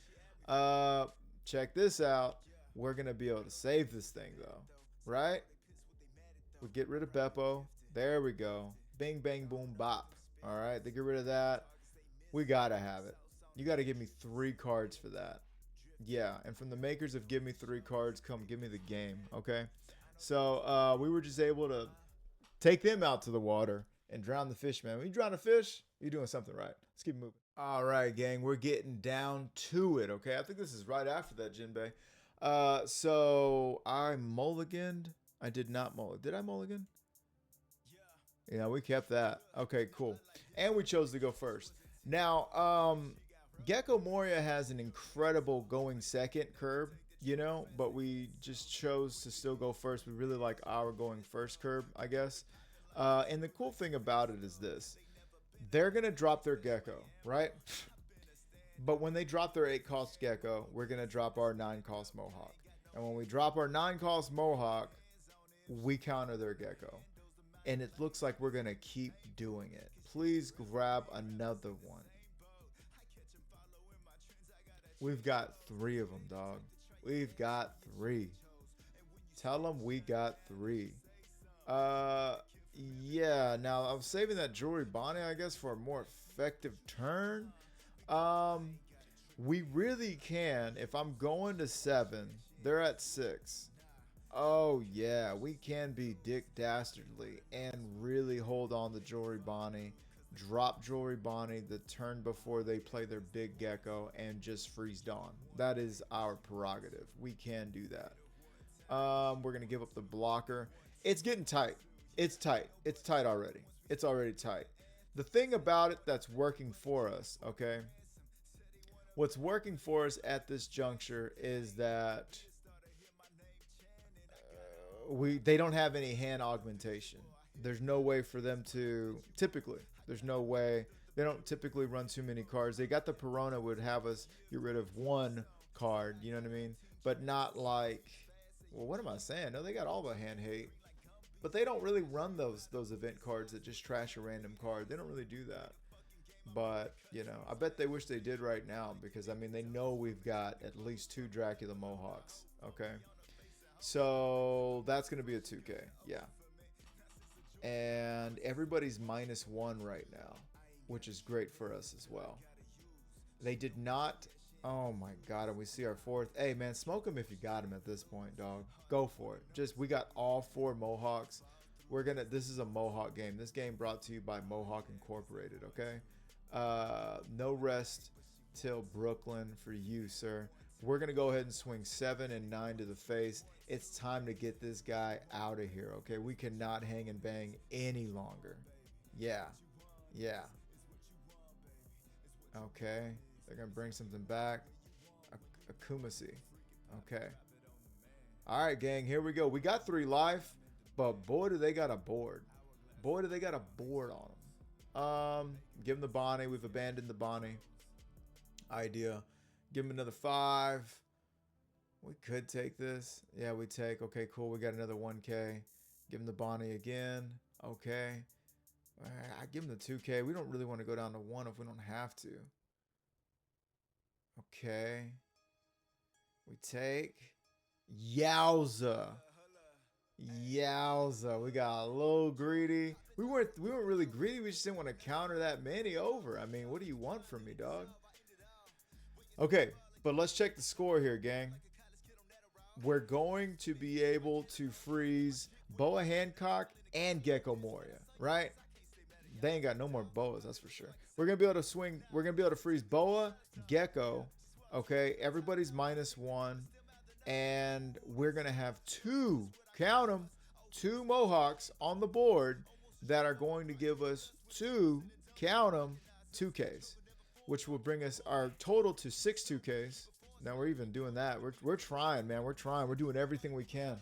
Check this out. We're going to be able to save this thing, though. Right? We get rid of Beppo. There we go. Bing, bang, boom, bop. All right. They get rid of that. We got to have it. You got to give me 3 cards for that. Yeah, and from the makers of Give Me 3 Cards, come give me the game, okay? So we were just able to take them out to the water and drown the fish, man. When you drown a fish, you're doing something right. Let's keep moving. All right, gang, we're getting down to it, okay? I think this is right after that, Jinbe. So I mulliganed. I did not mulligan. Did I mulligan? Yeah, we kept that. Okay, cool. And we chose to go first. Now, Gecko Moria has an incredible going second curb, you know, but we just chose to still go first. We really like our going first curb, I guess. And the cool thing about it is this. They're going to drop their Gecko, right? But when they drop their 8-cost Gecko, we're going to drop our 9-cost Mohawk. And when we drop our 9-cost Mohawk, we counter their Gecko. And it looks like we're going to keep doing it. Please grab another one. We've got 3 of them, dog. We've got 3. Tell them we got 3. Yeah, now I'm saving that Jewelry Bonnie, I guess, for a more effective turn. We really can. If I'm going to 7, they're at 6. Oh, yeah, we can be Dick Dastardly and really hold on to Jewelry Bonnie. Drop Jewelry Bonnie the turn before they play their big Gecko and just freeze Dawn. That is our prerogative. We can do that. We're going to give up the blocker. It's getting tight. It's tight. It's tight already. It's already tight. The thing about it that's working for us, okay? What's working for us at this juncture is that they don't have any hand augmentation. There's no way for them to, typically, there's no way. They don't typically run too many cards. They got the Perona would have us get rid of 1 card, you know what I mean? But not like, well, what am I saying? No, they got all the hand hate. But they don't really run those event cards that just trash a random card. They don't really do that. But, you know, I bet they wish they did right now because, I mean, they know we've got at least 2 Dracula Mohawks, okay? So that's going to be a 2K, yeah. And everybody's -1 right now, which is great for us as well. They did not. Oh my God. And we see our 4th. Hey, man, smoke them if you got them at this point, dog. Go for it. We got all 4 Mohawks. This is a Mohawk game. This game brought to you by Mohawk Incorporated, okay? No rest till Brooklyn for you, sir. We're going to go ahead and swing 7 and 9 to the face. It's time to get this guy out of here, okay? We cannot hang and bang any longer. Yeah. Yeah. Okay. They're going to bring something back. A Kumasi. Okay. All right, gang. Here we go. We got 3 life, but boy, do they got a board. Boy, do they got a board on them. Give them the Bonnie. We've abandoned the Bonnie idea. Give him another 5. We could take this. Yeah, we take. Okay, cool. We got another 1K. Give him the Bonnie again. Okay. All right, I give him the 2K. We don't really want to go down to 1 if we don't have to. Okay. We take. Yowza. Yowza, we got a little greedy. We weren't really greedy. We just didn't want to counter that many over. I mean, what do you want from me, dog? Okay, but let's check the score here, gang. We're going to be able to freeze Boa Hancock and Gecko Moria, right? They ain't got no more boas, that's for sure. We're gonna be able to swing. We're gonna be able to freeze Boa, Gecko. Okay, everybody's -1, and we're gonna have two. Count them, two Mohawks on the board that are going to give us two. Count them, 2Ks, which will bring us our total to 6 2Ks. Now we're even doing that. We're trying, man. We're trying. We're doing everything we can.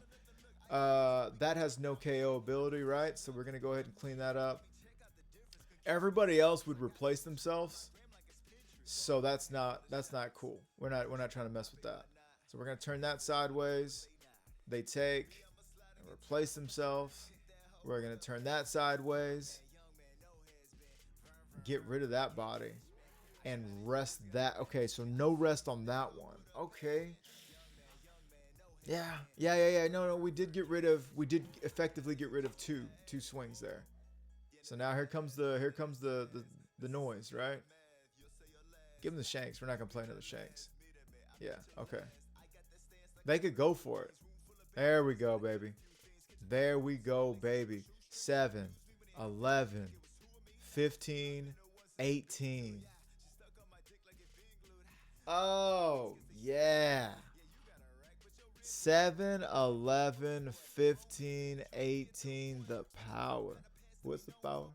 That has no KO ability, right? So we're gonna go ahead and clean that up. Everybody else would replace themselves, so that's not cool. We're not trying to mess with that. So we're gonna turn that sideways. They take and replace themselves. We're gonna turn that sideways. Get rid of that body and rest that. Okay, so no rest on that one. Okay. Yeah. No, we did effectively get rid of two swings there. So now here comes the noise, right? Give them the shanks. We're not gonna play another shanks. Yeah, okay. They could go for it. There we go, baby. There we go, baby. 7, 11, 15, 18. Oh, yeah. 7, 11, 15, 18. The power. What's the power?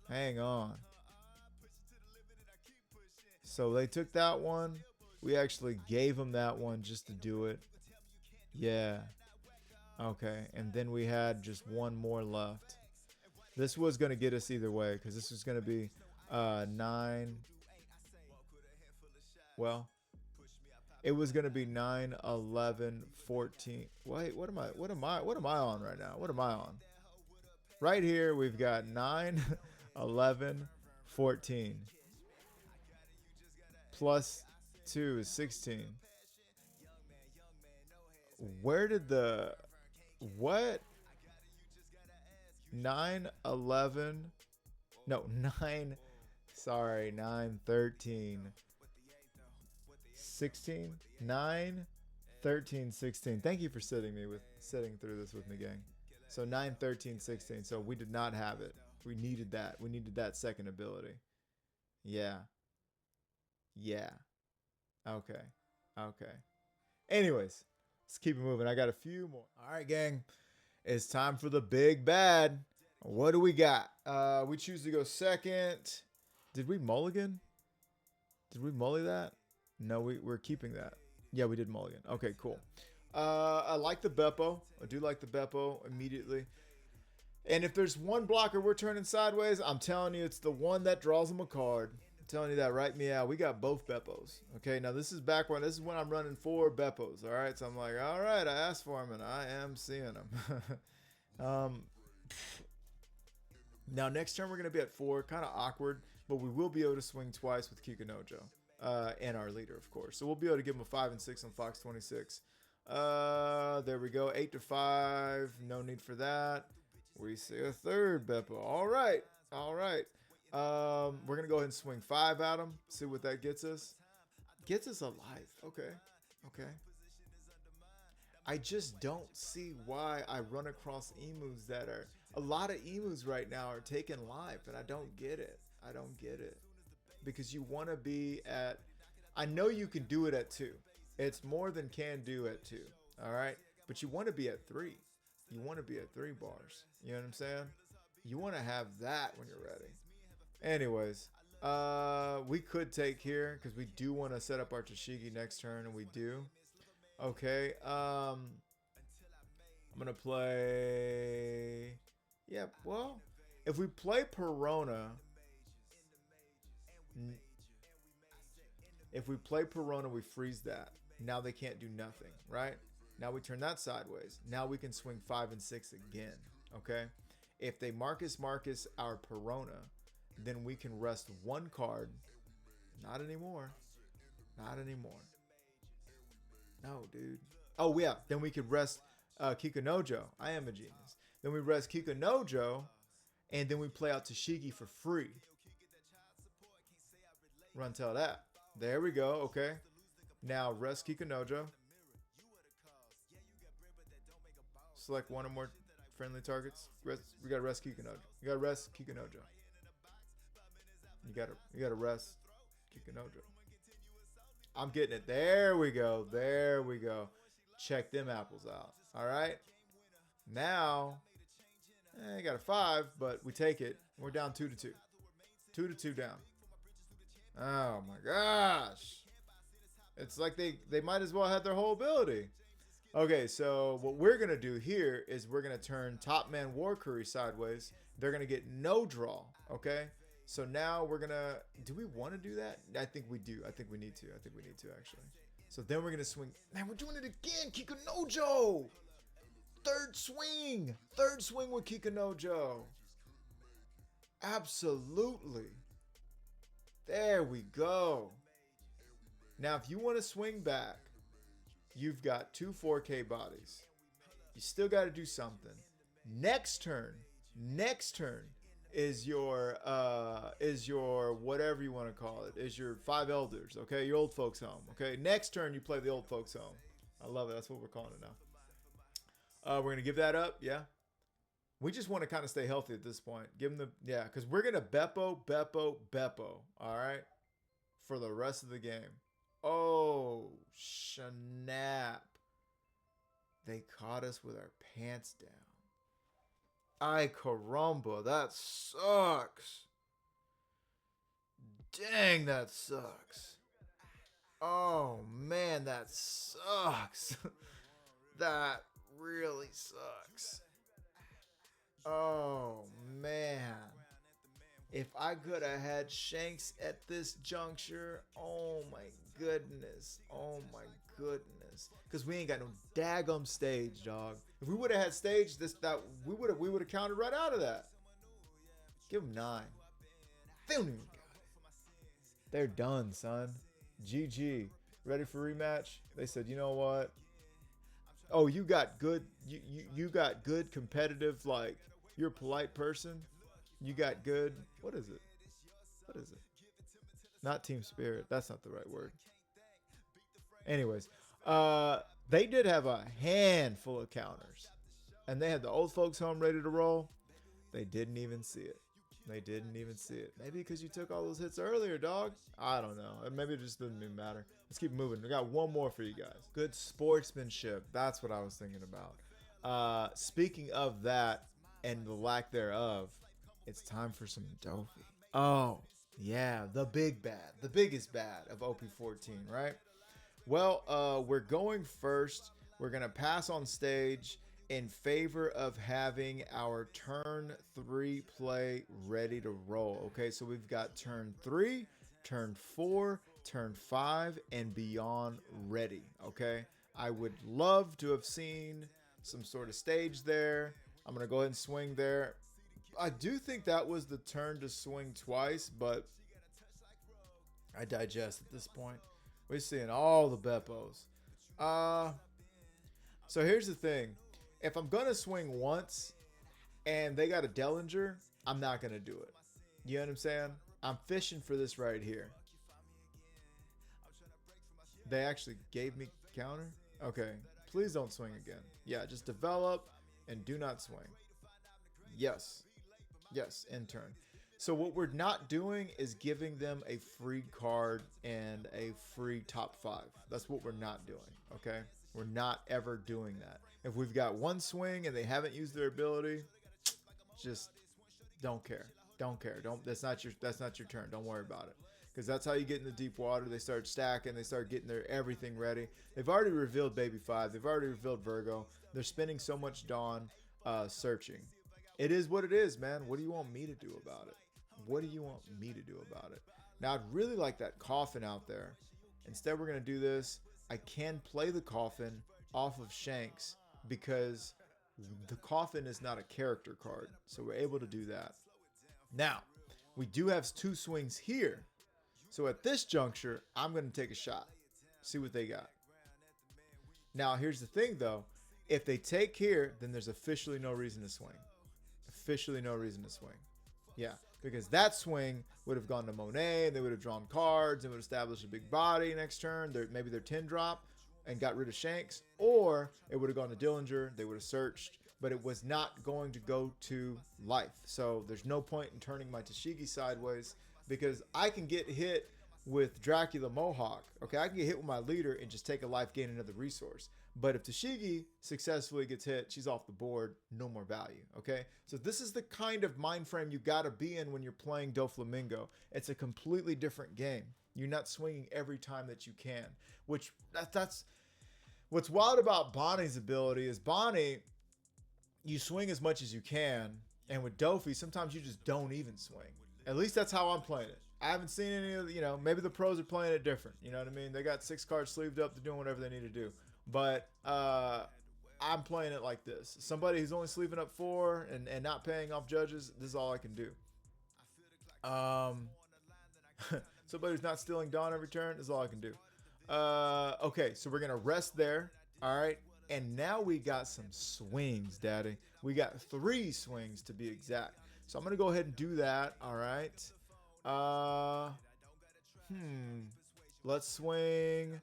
Hang on. So they took that one. We actually gave them that one just to do it. Yeah. Okay. And then we had just one more left. This was going to get us either way because this was going to be 9. Well, it was going to be 9, 11, 14. Wait, what am I on right now? What am I on? Right here, we've got 9, 11, 14. Plus 2 is 16. Where did the... What? 9, 11... No, 9... Sorry, 9, 13... 16? 9, 13, 16. Thank you for sitting through this with me, gang. So 9, 13, 16. So we did not have it. We needed that. We needed that second ability. Yeah. Yeah. Okay. Okay. Anyways, let's keep it moving. I got a few more. All right, gang. It's time for the big bad. What do we got? We choose to go second. Did we mulligan? Did we mully that? No, we're keeping that. Yeah, we did mulligan. Okay, cool. I like the Beppo. I do like the Beppo immediately. And if there's one blocker we're turning sideways, I'm telling you, it's the one that draws them a card. I'm telling you that right meow. We got both Beppos. Okay, now this is back when I'm running 4 Beppos. All right, so I'm like, all right, I asked for them and I am seeing them. Now next turn we're gonna be at 4, kind of awkward, but we will be able to swing twice with Kikunojo. And our leader, of course. So we'll be able to give him a 5 and 6 on Fox 26. There we go. 8 to 5. No need for that. We see a third Beppo. All right. All right. We're going to go ahead and swing 5 at him. See what that gets us. Gets us a life. Okay. Okay. I just don't see why I run across emus that are... A lot of emus right now are taking life, and I don't get it. I don't get it. Because you want to be at... I know you can do it at 2. It's more than can do at 2. All right? But you want to be at 3. You want to be at 3 bars. You know what I'm saying? You want to have that when you're ready. Anyways, we could take here because we do want to set up our Tashigi next turn, and we do. Okay. I'm going to play... Yeah, well, if we play Perona... If we play Perona, we freeze that. Now they can't do nothing, right? Now we turn that sideways. Now we can swing 5 and 6 again, okay? If they Marcus our Perona, then we can rest 1 card. Not anymore. Not anymore. No, dude. Oh, yeah. Then we could rest Kikunojo. I am a genius. Then we res Kikunojo, and then we play out Tashigi for free. Run tell that. There we go. Okay. Now res Kikunojo. Select one or more friendly targets. We gotta rest Kikunojo. You gotta rest Kikunojo. You gotta rest Kikunojo. I'm getting it. There we go. There we go. Check them apples out. All right. Now, I got a 5, but we take it. We're down 2-2. 2-2 down. Oh my gosh. It's like they might as well have their whole ability. Okay, so what we're going to do here is we're going to turn Top Man War Curry sideways. They're going to get no draw, okay? So now we're going to... Do we want to do that? I think we do. I think we need to. I think we need to, actually. So then we're going to swing... Man, we're doing it again! Kikunojo! Third swing! Third swing with Kikunojo. Absolutely. There we go. Now, if you want to swing back, you've got 2 4K bodies. You still got to do something. Next turn is your whatever you want to call it. Is your 5 elders, okay? Your old folks home, okay? Next turn you play the old folks home. I love it. That's what we're calling it now. We're gonna give that up, yeah. We just want to kind of stay healthy at this point. Give them the because we're gonna Beppo, all right, for the rest of the game. Oh, snap. They caught us with our pants down. Ay, caramba, that sucks. Dang, that sucks. Oh, man, that sucks. That really sucks. Oh, man. If I could have had Shanks at this juncture, oh my goodness. Oh my goodness. Because we ain't got no daggum stage, dog. If we would have had stage, we would have counted right out of that. Give them 9. They don't even got it. They're done, son. GG. Ready for rematch? They said, you know what? Oh, you got good. You got good competitive, like, you're a polite person. You got good. What is it? What is it? Not team spirit. That's not the right word. Anyways, they did have a handful of counters. And they had the old folks home ready to roll. They didn't even see it. They didn't even see it. Maybe because you took all those hits earlier, dog. I don't know. Maybe it just didn't even matter. Let's keep moving. We got one more for you guys. Good sportsmanship. That's what I was thinking about. Speaking of that and the lack thereof, it's time for some Dofy. Oh, yeah. The big bad. The biggest bad of OP14, right? Well, we're going first. We're going to pass on stage in favor of having our turn 3 play ready to roll. Okay, so we've got turn 3, turn 4, turn 5, and beyond ready. Okay, I would love to have seen some sort of stage there. I'm going to go ahead and swing there. I do think that was the turn to swing twice, but I digest at this point. We're seeing all the Beppos. So here's the thing. If I'm going to swing once and they got a Dellinger, I'm not going to do it. You know what I'm saying? I'm fishing for this right here. They actually gave me counter? Okay. Please don't swing again. Yeah, just develop and do not swing. Yes. Yes, in turn. So what we're not doing is giving them a free card and a free top 5. That's what we're not doing, okay? We're not ever doing that. If we've got one swing and they haven't used their ability, just don't care. Don't care. That's not your turn. Don't worry about it. Because that's how you get in the deep water. They start stacking. They start getting their everything ready. They've already revealed Baby 5. They've already revealed Virgo. They're spending so much Dawn searching. It is what it is, man. What do you want me to do about it? What do you want me to do about it? Now, I'd really like that coffin out there. Instead, we're going to do this. I can play the coffin off of Shanks because the coffin is not a character card. So we're able to do that. Now, we do have 2 swings here. So at this juncture, I'm going to take a shot. See what they got. Now, here's the thing, though. If they take here, then there's officially no reason to swing. Officially no reason to swing. Yeah, because that swing would have gone to Monet, and they would have drawn cards and would establish a big body next turn. Maybe their 10 drop and got rid of Shanks, or it would have gone to Dillinger. They would have searched, but it was not going to go to life. So there's no point in turning my Tashigi sideways, because I can get hit with Dracule Mihawk. Okay, I can get hit with my leader and just take a life, gain another resource. But if Tashigi successfully gets hit, she's off the board, no more value. Okay, so this is the kind of mind frame you got to be in when you're playing Doflamingo. It's a completely different game. You're not swinging every time that you can, which that's what's wild about Bonnie's ability is Bonnie, you swing as much as you can, and with Dofi, sometimes you just don't even swing. At least that's how I'm playing it. I haven't seen any of the, maybe the pros are playing it different. You know what I mean? They got 6 cards sleeved up. They're doing whatever they need to do. But I'm playing it like this. Somebody who's only sleeving up 4 and not paying off judges, this is all I can do. Somebody who's not stealing Dawn every turn, this is all I can do. Okay, so we're going to rest there. All right. And now we got some swings, Daddy. We got 3 swings to be exact. So I'm going to go ahead and do that. All right. Let's swing.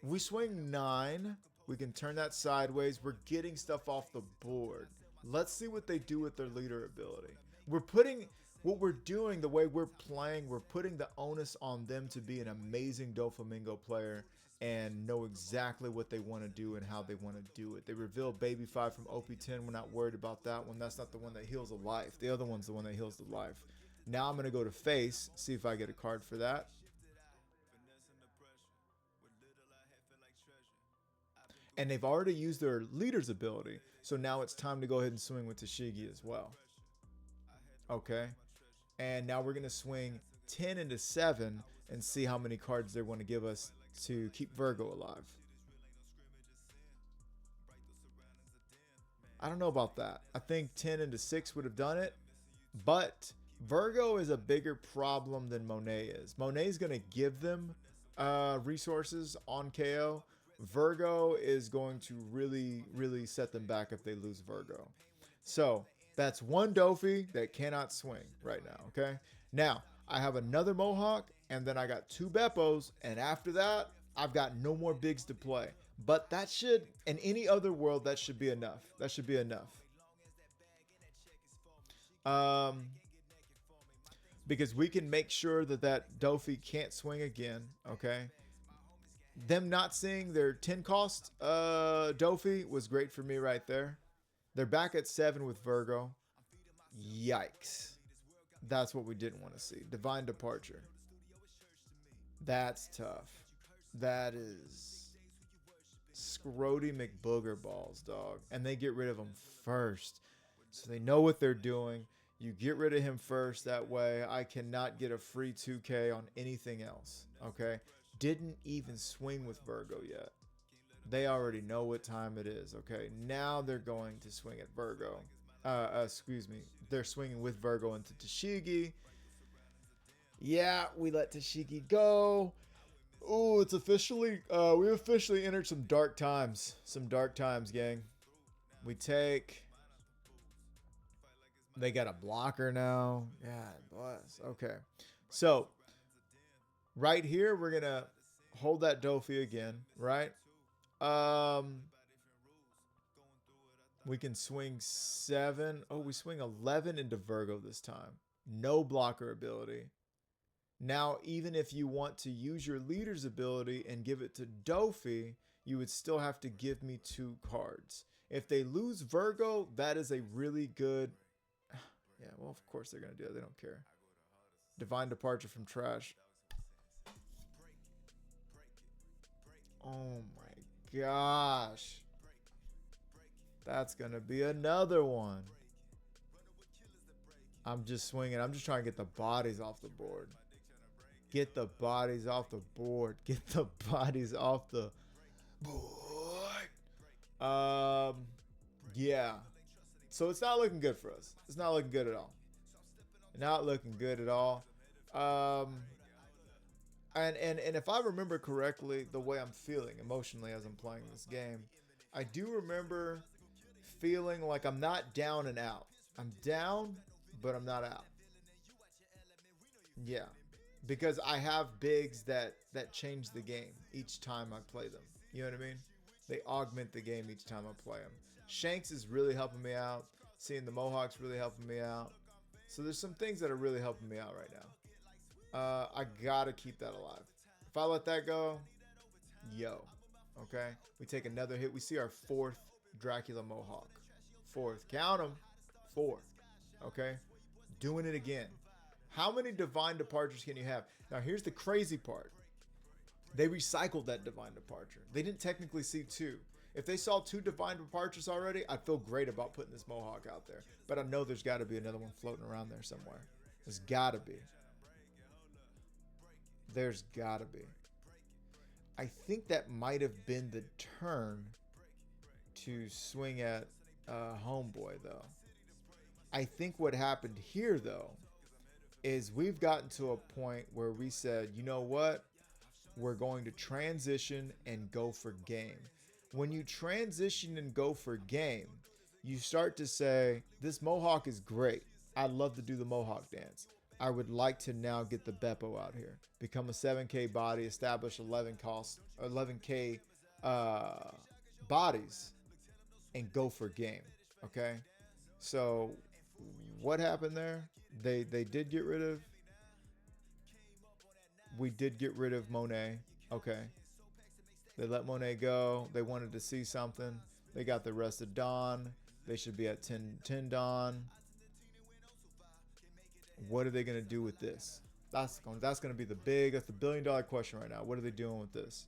We swing 9. We can turn that sideways. We're getting stuff off the board. Let's see what they do with their leader ability. We're putting what we're doing, the way we're playing, we're putting the onus on them to be an amazing Doflamingo player and know exactly what they want to do and how they want to do it. They revealed Baby 5 from OP10. We're not worried about that one. That's not the one that heals a life. The other one's the one that heals the life. Now I'm going to go to face, see if I get a card for that. And they've already used their leader's ability. So now it's time to go ahead and swing with Tashigi as well. Okay. And now we're going to swing 10 into 7 and see how many cards they want to give us to keep Virgo alive. I don't know about that. I think 10 into 6 would have done it. But Virgo is a bigger problem than Monet is. Monet is going to give them resources on KO. Virgo is going to really, really set them back if they lose Virgo. So that's one Dofi that cannot swing right now, okay? Now, I have another Mohawk, and then I got 2 Beppos, and after that, I've got no more bigs to play. But that should, in any other world, that should be enough. That should be enough. Because we can make sure that that Dofi can't swing again, okay? Them not seeing their 10 cost Dofi was great for me right there. They're back at 7 with Virgo. Yikes. That's what we didn't want to see. Divine Departure. That's tough. That is Scrody McBooger balls, dog. And they get rid of them first. So they know what they're doing. You get rid of him first. That way I cannot get a free 2K on anything else. Okay? Didn't even swing with Virgo yet. They already know what time it is. Okay? Now they're going to swing at Virgo. Excuse me. They're swinging with Virgo into Tashigi. Yeah, we let Tashigi go. Oh, it's officially, we officially entered some dark times. Some dark times, gang. We take... They got a blocker now. God bless. Okay. So, right here, we're going to hold that Dofi again, right? We can swing 7. Oh, we swing 11 into Virgo this time. No blocker ability. Now, even if you want to use your leader's ability and give it to Dofi, you would still have to give me 2 cards. If they lose Virgo, that is a really good... Yeah, well, of course they're going to do it. They don't care. Divine Departure from trash. Oh my gosh. That's going to be another one. I'm just swinging. I'm just trying to get the bodies off the board. Get the bodies off the board. Get the bodies off the board. Yeah. So it's not looking good for us. It's not looking good at all. Not looking good at all. And if I remember correctly, the way I'm feeling emotionally as I'm playing this game, I do remember feeling like I'm not down and out. I'm down, but I'm not out. Yeah, because I have bigs that change the game each time I play them. You know what I mean? They augment the game each time I play them. Shanks is really helping me out. Seeing the Mohawks really helping me out. So there's some things that are really helping me out right now. I gotta keep that alive. If I let that go, yo, okay? We take another hit. We see our 4th Dracule Mohawk. 4th. Count them. 4th. Okay? Doing it again. How many divine departures can you have? Now, here's the crazy part. They recycled that divine departure. They didn't technically see 2. If they saw 2 divine departures already, I'd feel great about putting this Mohawk out there. But I know there's got to be another one floating around there somewhere. There's got to be. There's got to be. I think that might have been the turn to swing at Homeboy, though. I think what happened here, though, is we've gotten to a point where we said, you know what? We're going to transition and go for game. When you transition and go for game, you start to say, this Mohawk is great. I love to do the Mohawk dance. I would like to now get the Beppo out here. Become a 7K body, establish 11K bodies, and go for game. Okay? So what happened there? They did get rid of... We did get rid of Monet. Okay. They let Monet go. They wanted to see something. They got the rest of Dawn. They should be at 10 Dawn. What are they going to do with this? That's going to be that's the $1 billion question right now. What are they doing with this?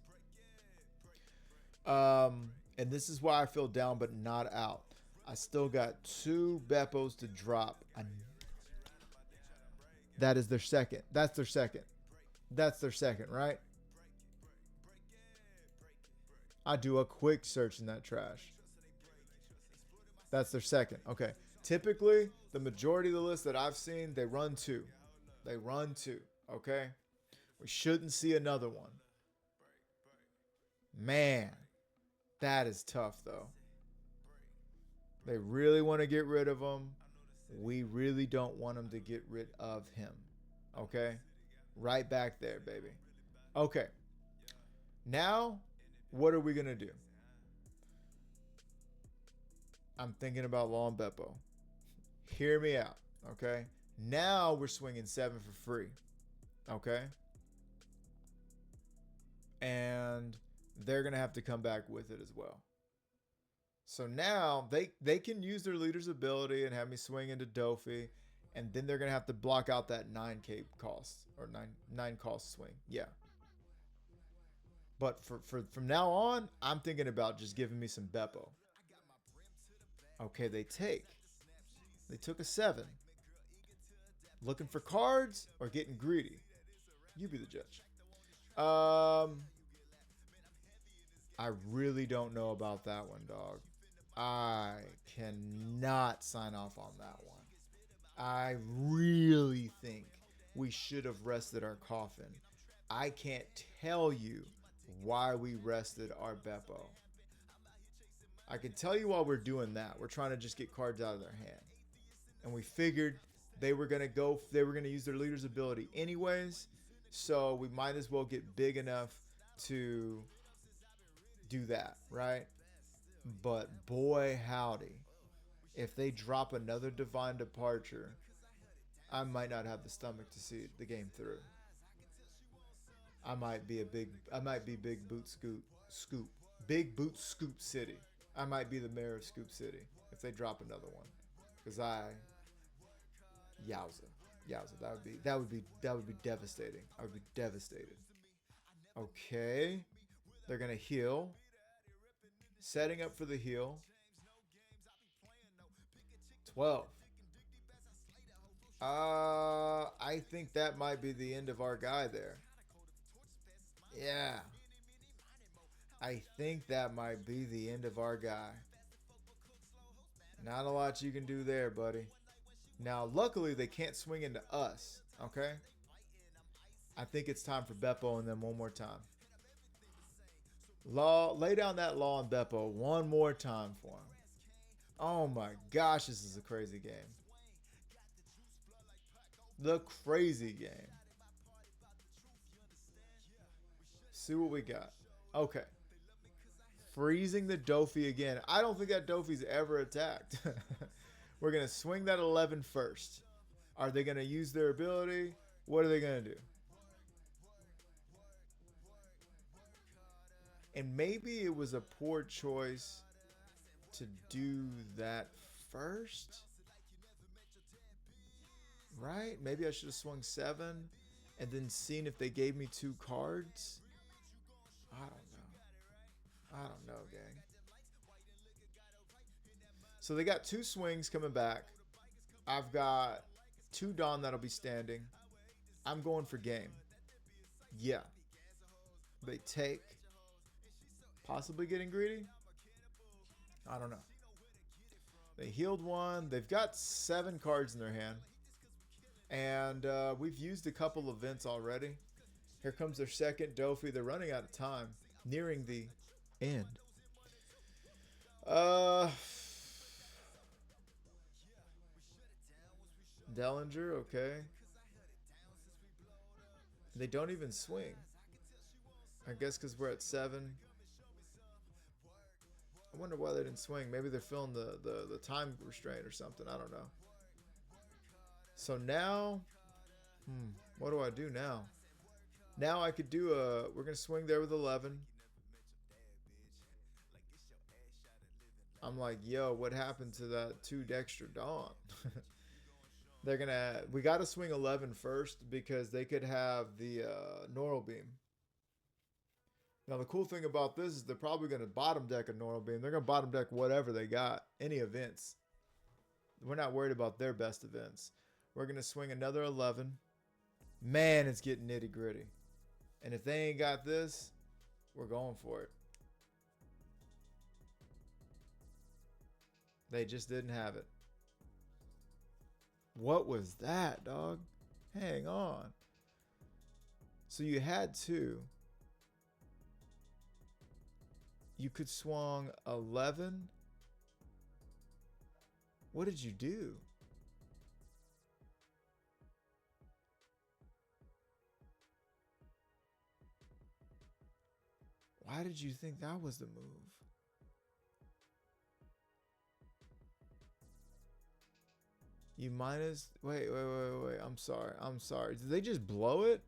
And this is why I feel down but not out. I still got 2 Beppos to drop. That is their second. That's their second. That's their second, right? I do a quick search in that trash. That's their second. Okay. Typically, the majority of the list that I've seen, they run 2. They run 2. Okay? We shouldn't see another one. Man, that is tough, though. They really want to get rid of him. We really don't want them to get rid of him. Okay? Right back there, baby. Okay. Now, what are we going to do? I'm thinking about Law and Beppo. Hear me out. Okay? Now we're swinging 7 for free. Okay? And they're going to have to come back with it as well. So now they can use their leader's ability and have me swing into Dofi. And then they're going to have to block out that 9K cost. Or 9 cost swing. Yeah. But from now on, I'm thinking about just giving me some Beppo. Okay, they took a 7. Looking for cards or getting greedy? You be the judge. I really don't know about that one, dog. I cannot sign off on that one. I really think we should have rested our coffin. I can't tell you why we rested our Beppo. I can tell you why we're doing that. We're trying to just get cards out of their hand. And we figured they were going to use their leader's ability anyways. So we might as well get big enough to do that, right? But boy, howdy. If they drop another divine departure, I might not have the stomach to see the game through. I might be Big Boot Scoop. Big Boot Scoop City. I might be the mayor of Scoop City if they drop another one. Because yowza. That would be devastating. I would be devastated. Okay. They're gonna heal. Setting up for the heal. 12. I think that might be the end of our guy there. Yeah. I think that might be the end of our guy. Not a lot you can do there, buddy. Now, luckily, they can't swing into us, okay? I think it's time for Beppo and then one more time. Law, lay down that Law and Beppo one more time for him. Oh my gosh, this is a crazy game. The crazy game. See what we got. Okay. Freezing the Dofi again. I don't think that Dofi's ever attacked. We're going to swing that 11 first. Are they going to use their ability? What are they going to do? And maybe it was a poor choice to do that first. Right? Maybe I should have swung 7 and then seen if they gave me 2 cards. I don't know. I don't know, gang. So they got 2 swings coming back. I've got 2 Dawn that'll be standing. I'm going for game. Yeah. They take. Possibly getting greedy? I don't know. They healed 1. They've got 7 cards in their hand. And we've used a couple events already. Here comes their second Dofi. They're running out of time. Nearing the end. Dellinger, okay. They don't even swing. I guess because we're at 7. I wonder why they didn't swing. Maybe they're feeling the time restraint or something. I don't know. So now, what do I do now? Now I could do we're going to swing there with 11. I'm like, yo, what happened to that 2 Dexter Dawn? They're going to, we got to swing 11 first because they could have the Neural Beam. Now, the cool thing about this is they're probably going to bottom deck a Neural Beam. They're going to bottom deck whatever they got, any events. We're not worried about their best events. We're going to swing another 11. Man, it's getting nitty gritty. And if they ain't got this, we're going for it. They just didn't have it. What was that, dog? Hang on. So you had 2. You could swung 11. What did you do? Why did you think that was the move? You minus... Wait. I'm sorry. Did they just blow it?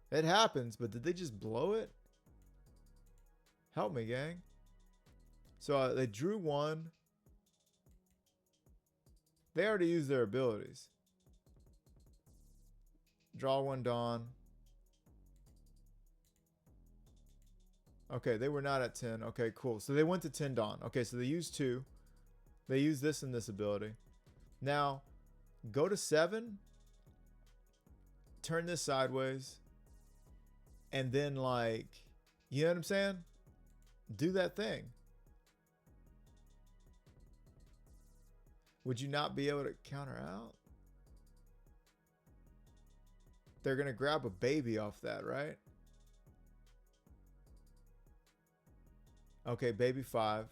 It happens, but did they just blow it? Help me, gang. So they drew 1. They already used their abilities. Draw 1 Dawn. Okay, they were not at 10. Okay, cool. So they went to 10 Dawn. Okay, so they used 2. They used this and this ability. Now, go to 7. Turn this sideways. And then, like, you know what I'm saying? Do that thing. Would you not be able to counter out? They're going to grab a baby off that, right? Okay, baby 5.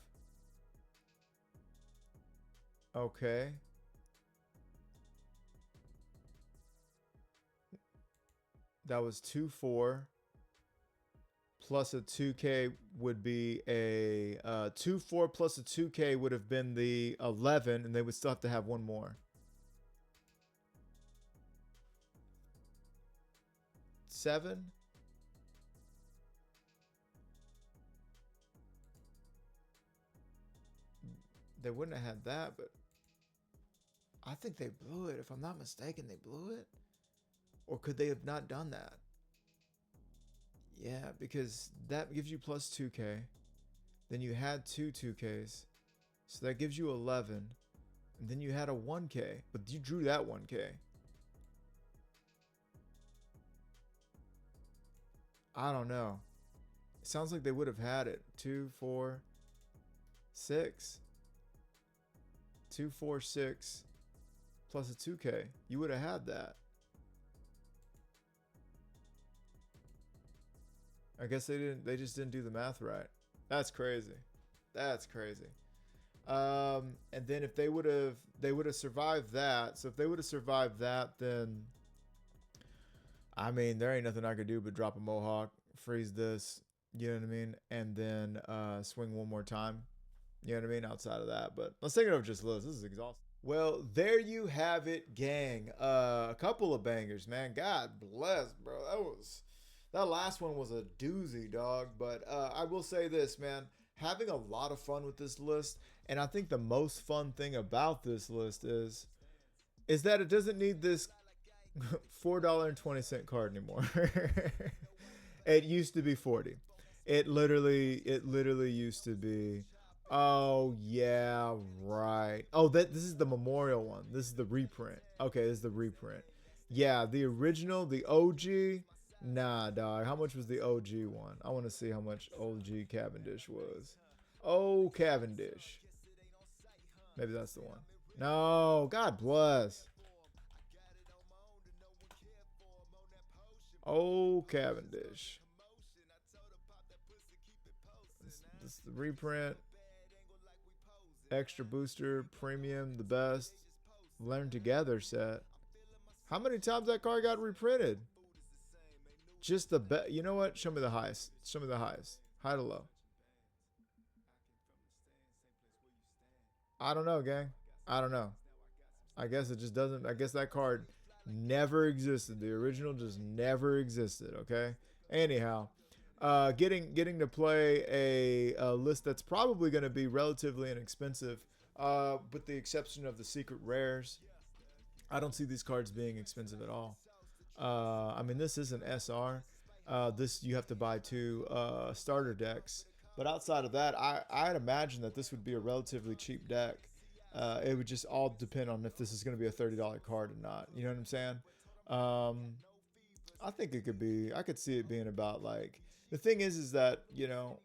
Okay. That was 2-4. Plus a 2K would be a 2-4 plus a 2K would have been the 11, and they would still have to have 1 more. 7. They wouldn't have had that, but I think they blew it. If I'm not mistaken, they blew it. Or could they have not done that? Yeah, because that gives you plus 2K. Then you had 2 2Ks. So that gives you 11. And then you had a 1K. But you drew that 1K. I don't know. It sounds like they would have had it. 2, 4, 6. 2, 4, 6. Plus a 2K. You would have had that. I guess they just didn't do the math right. That's crazy. That's crazy. And then if they would have survived that. So if they would have survived that, then I mean, there ain't nothing I could do but drop a Mohawk, freeze this, you know what I mean, and then swing one more time. You know what I mean? Outside of that, but let's take it over just Liz. This is exhausting. Well, there you have it, gang. A couple of bangers, man. God bless, bro. That last one was a doozy, dog. But I will say this, man. Having a lot of fun with this list, and I think the most fun thing about this list is that it doesn't need this $4.20 card anymore. It used to be 40. It literally used to be. Oh yeah, right. Oh, this is the memorial one. This is the reprint. Okay, this is the reprint. Yeah, the original, the OG. Nah, dog. How much was the OG one? I want to see how much OG Cavendish was. Oh, Cavendish. Maybe that's the one. No, God bless. Oh, Cavendish. This is the reprint. Extra booster, premium, the best. Learn Together set. How many times that card got reprinted? Just the best. You know what? Show me the highest. Show me the highest. High to low. I don't know, gang. I don't know. I guess it just doesn't. I guess that card never existed. The original just never existed. Okay. Anyhow, getting to play a list that's probably going to be relatively inexpensive, with the exception of the secret rares. I don't see these cards being expensive at all. I mean, this is an SR. This you have to buy two starter decks. But outside of that, I'd imagine that this would be a relatively cheap deck. It would just all depend on if this is going to be a $30 card or not. You know what I'm saying? I think it could be. I could see it being about like. The thing is that, you know,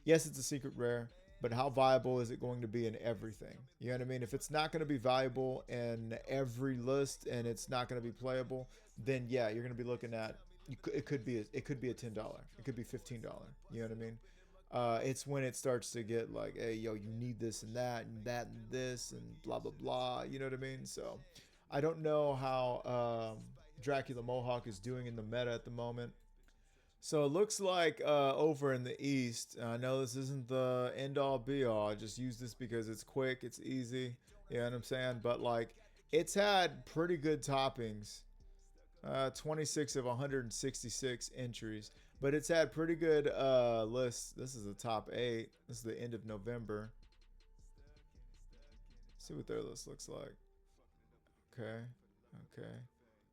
yes, it's a secret rare, but how viable is it going to be in everything? You know what I mean? If it's not going to be viable in every list and it's not going to be playable, then yeah, you're going to be looking at. It could be a $10. It could be $15. You know what I mean? It's when it starts to get like, hey, yo, you need this and that and that and this and blah, blah, blah. You know what I mean? So I don't know how Dracule Mihawk is doing in the meta at the moment. So it looks like over in the East, I know this isn't the end all be all. I just use this because it's quick, it's easy. You know what I'm saying? But like, it's had pretty good toppings. 26 of 166 entries. But it's had pretty good lists. This is the top 8. This is the end of November. See what their list looks like. Okay.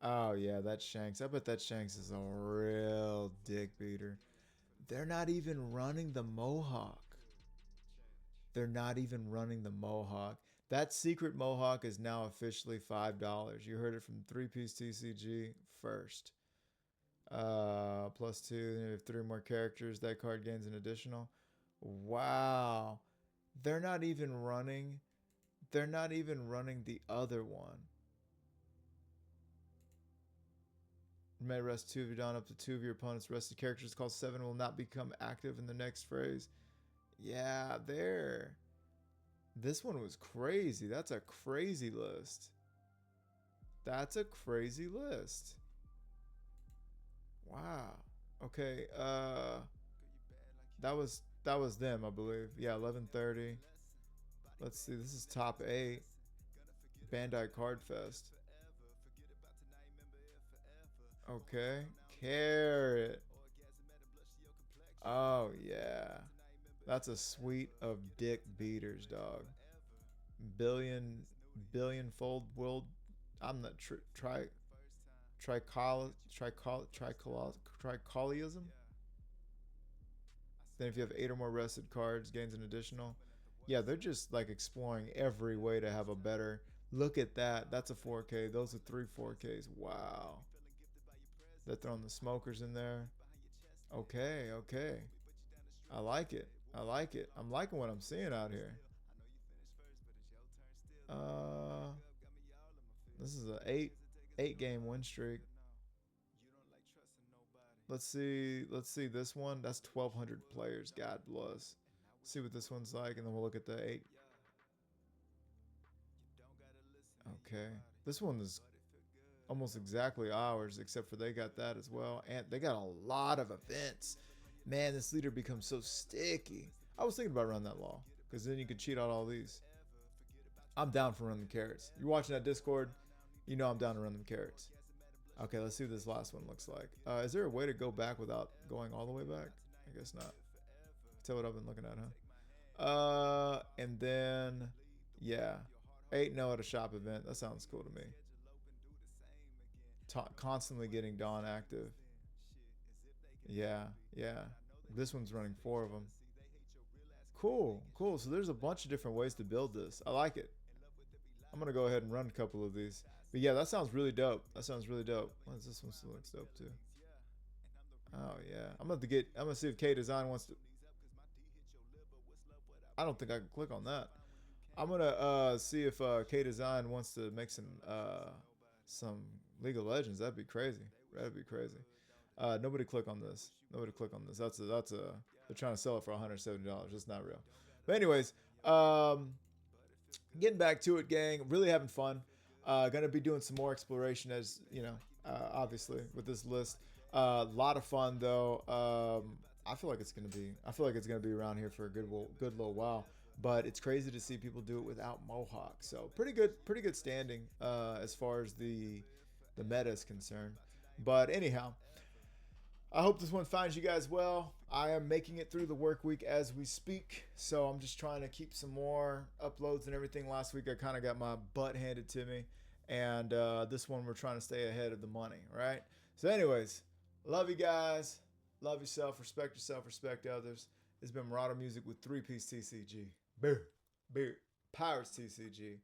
Oh, yeah, that's Shanks. I bet that Shanks is a real dick beater. They're not even running the Mohawk. That secret Mohawk is now officially $5. You heard it from 3-piece TCG first. +2, then you have 3 more characters. That card gains an additional. Wow. They're not even running the other one. May rest 2 of your down up to 2 of your opponent's rested characters called 7 will not become active in the next phase. Yeah, there. This one was crazy. That's a crazy list. Wow. Okay. That was them, I believe. Yeah, 11:30. Let's see. This is top 8. Bandai Card Fest. Okay. Carrot. Oh yeah. That's a suite of dick beaters, dog. Billion fold world. I'm not tricholiism. Then if you have 8 or more rested cards, gains an additional. Yeah, they're just like exploring every way to have a better. Look at that. That's a 4K. Those are 3 4Ks. Wow. They're throwing the smokers in there. Okay. I like it. I'm liking what I'm seeing out here. This is a 8 game win streak. Let's see this one. That's 1,200 players. God bless. See what this one's like, and then we'll look at the 8. Okay, this one is almost exactly ours, except for they got that as well, and they got a lot of events. Man, this leader becomes so sticky. I was thinking about running that law, because then you could cheat out all these. I'm down for running the carrots. You're watching that Discord, you know I'm down to run them carrots. Okay, let's see what this last one looks like. Is there a way to go back without going all the way back? I guess not. Tell what I've been looking at, huh? And then, yeah. 8-0 at a shop event. That sounds cool to me. Constantly getting Dawn active. Yeah. This one's running 4 of them. Cool. So there's a bunch of different ways to build this. I like it. I'm going to go ahead and run a couple of these. But yeah, that sounds really dope. What is this one? Still looks dope too. Oh yeah. I'm gonna see if K Design wants to. I don't think I can click on that. I'm gonna see if K Design wants to make some League of Legends. That'd be crazy. Nobody click on this. That's they're trying to sell it for $170. That's not real. But anyways, getting back to it, gang. Really having fun. Gonna be doing some more exploration, as you know, obviously with this list. A lot of fun though. I feel like it's gonna be around here for a good little while. But it's crazy to see people do it without Mohawk. So pretty good standing as far as the meta is concerned. But anyhow, I hope this one finds you guys well. I am making it through the work week as we speak, so I'm just trying to keep some more uploads and everything. Last week I kind of got my butt handed to me, and this one we're trying to stay ahead of the money, right? So anyways, love you guys, love yourself, respect others. It's been Marauder Music with 3-Piece TCG. Beer, Pirates TCG.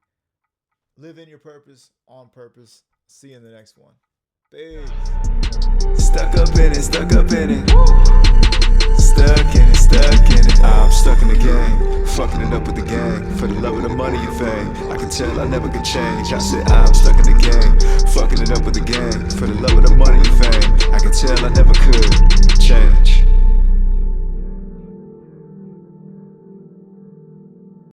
Live in your purpose, on purpose. See you in the next one. Peace. Stuck up in it. I'm stuck in the game, fucking it up with the gang. For the love of the money and fame, I can tell I never could change. I said I'm stuck in the game, fucking it up with the gang. For the love of the money and fame, I can tell I never could change.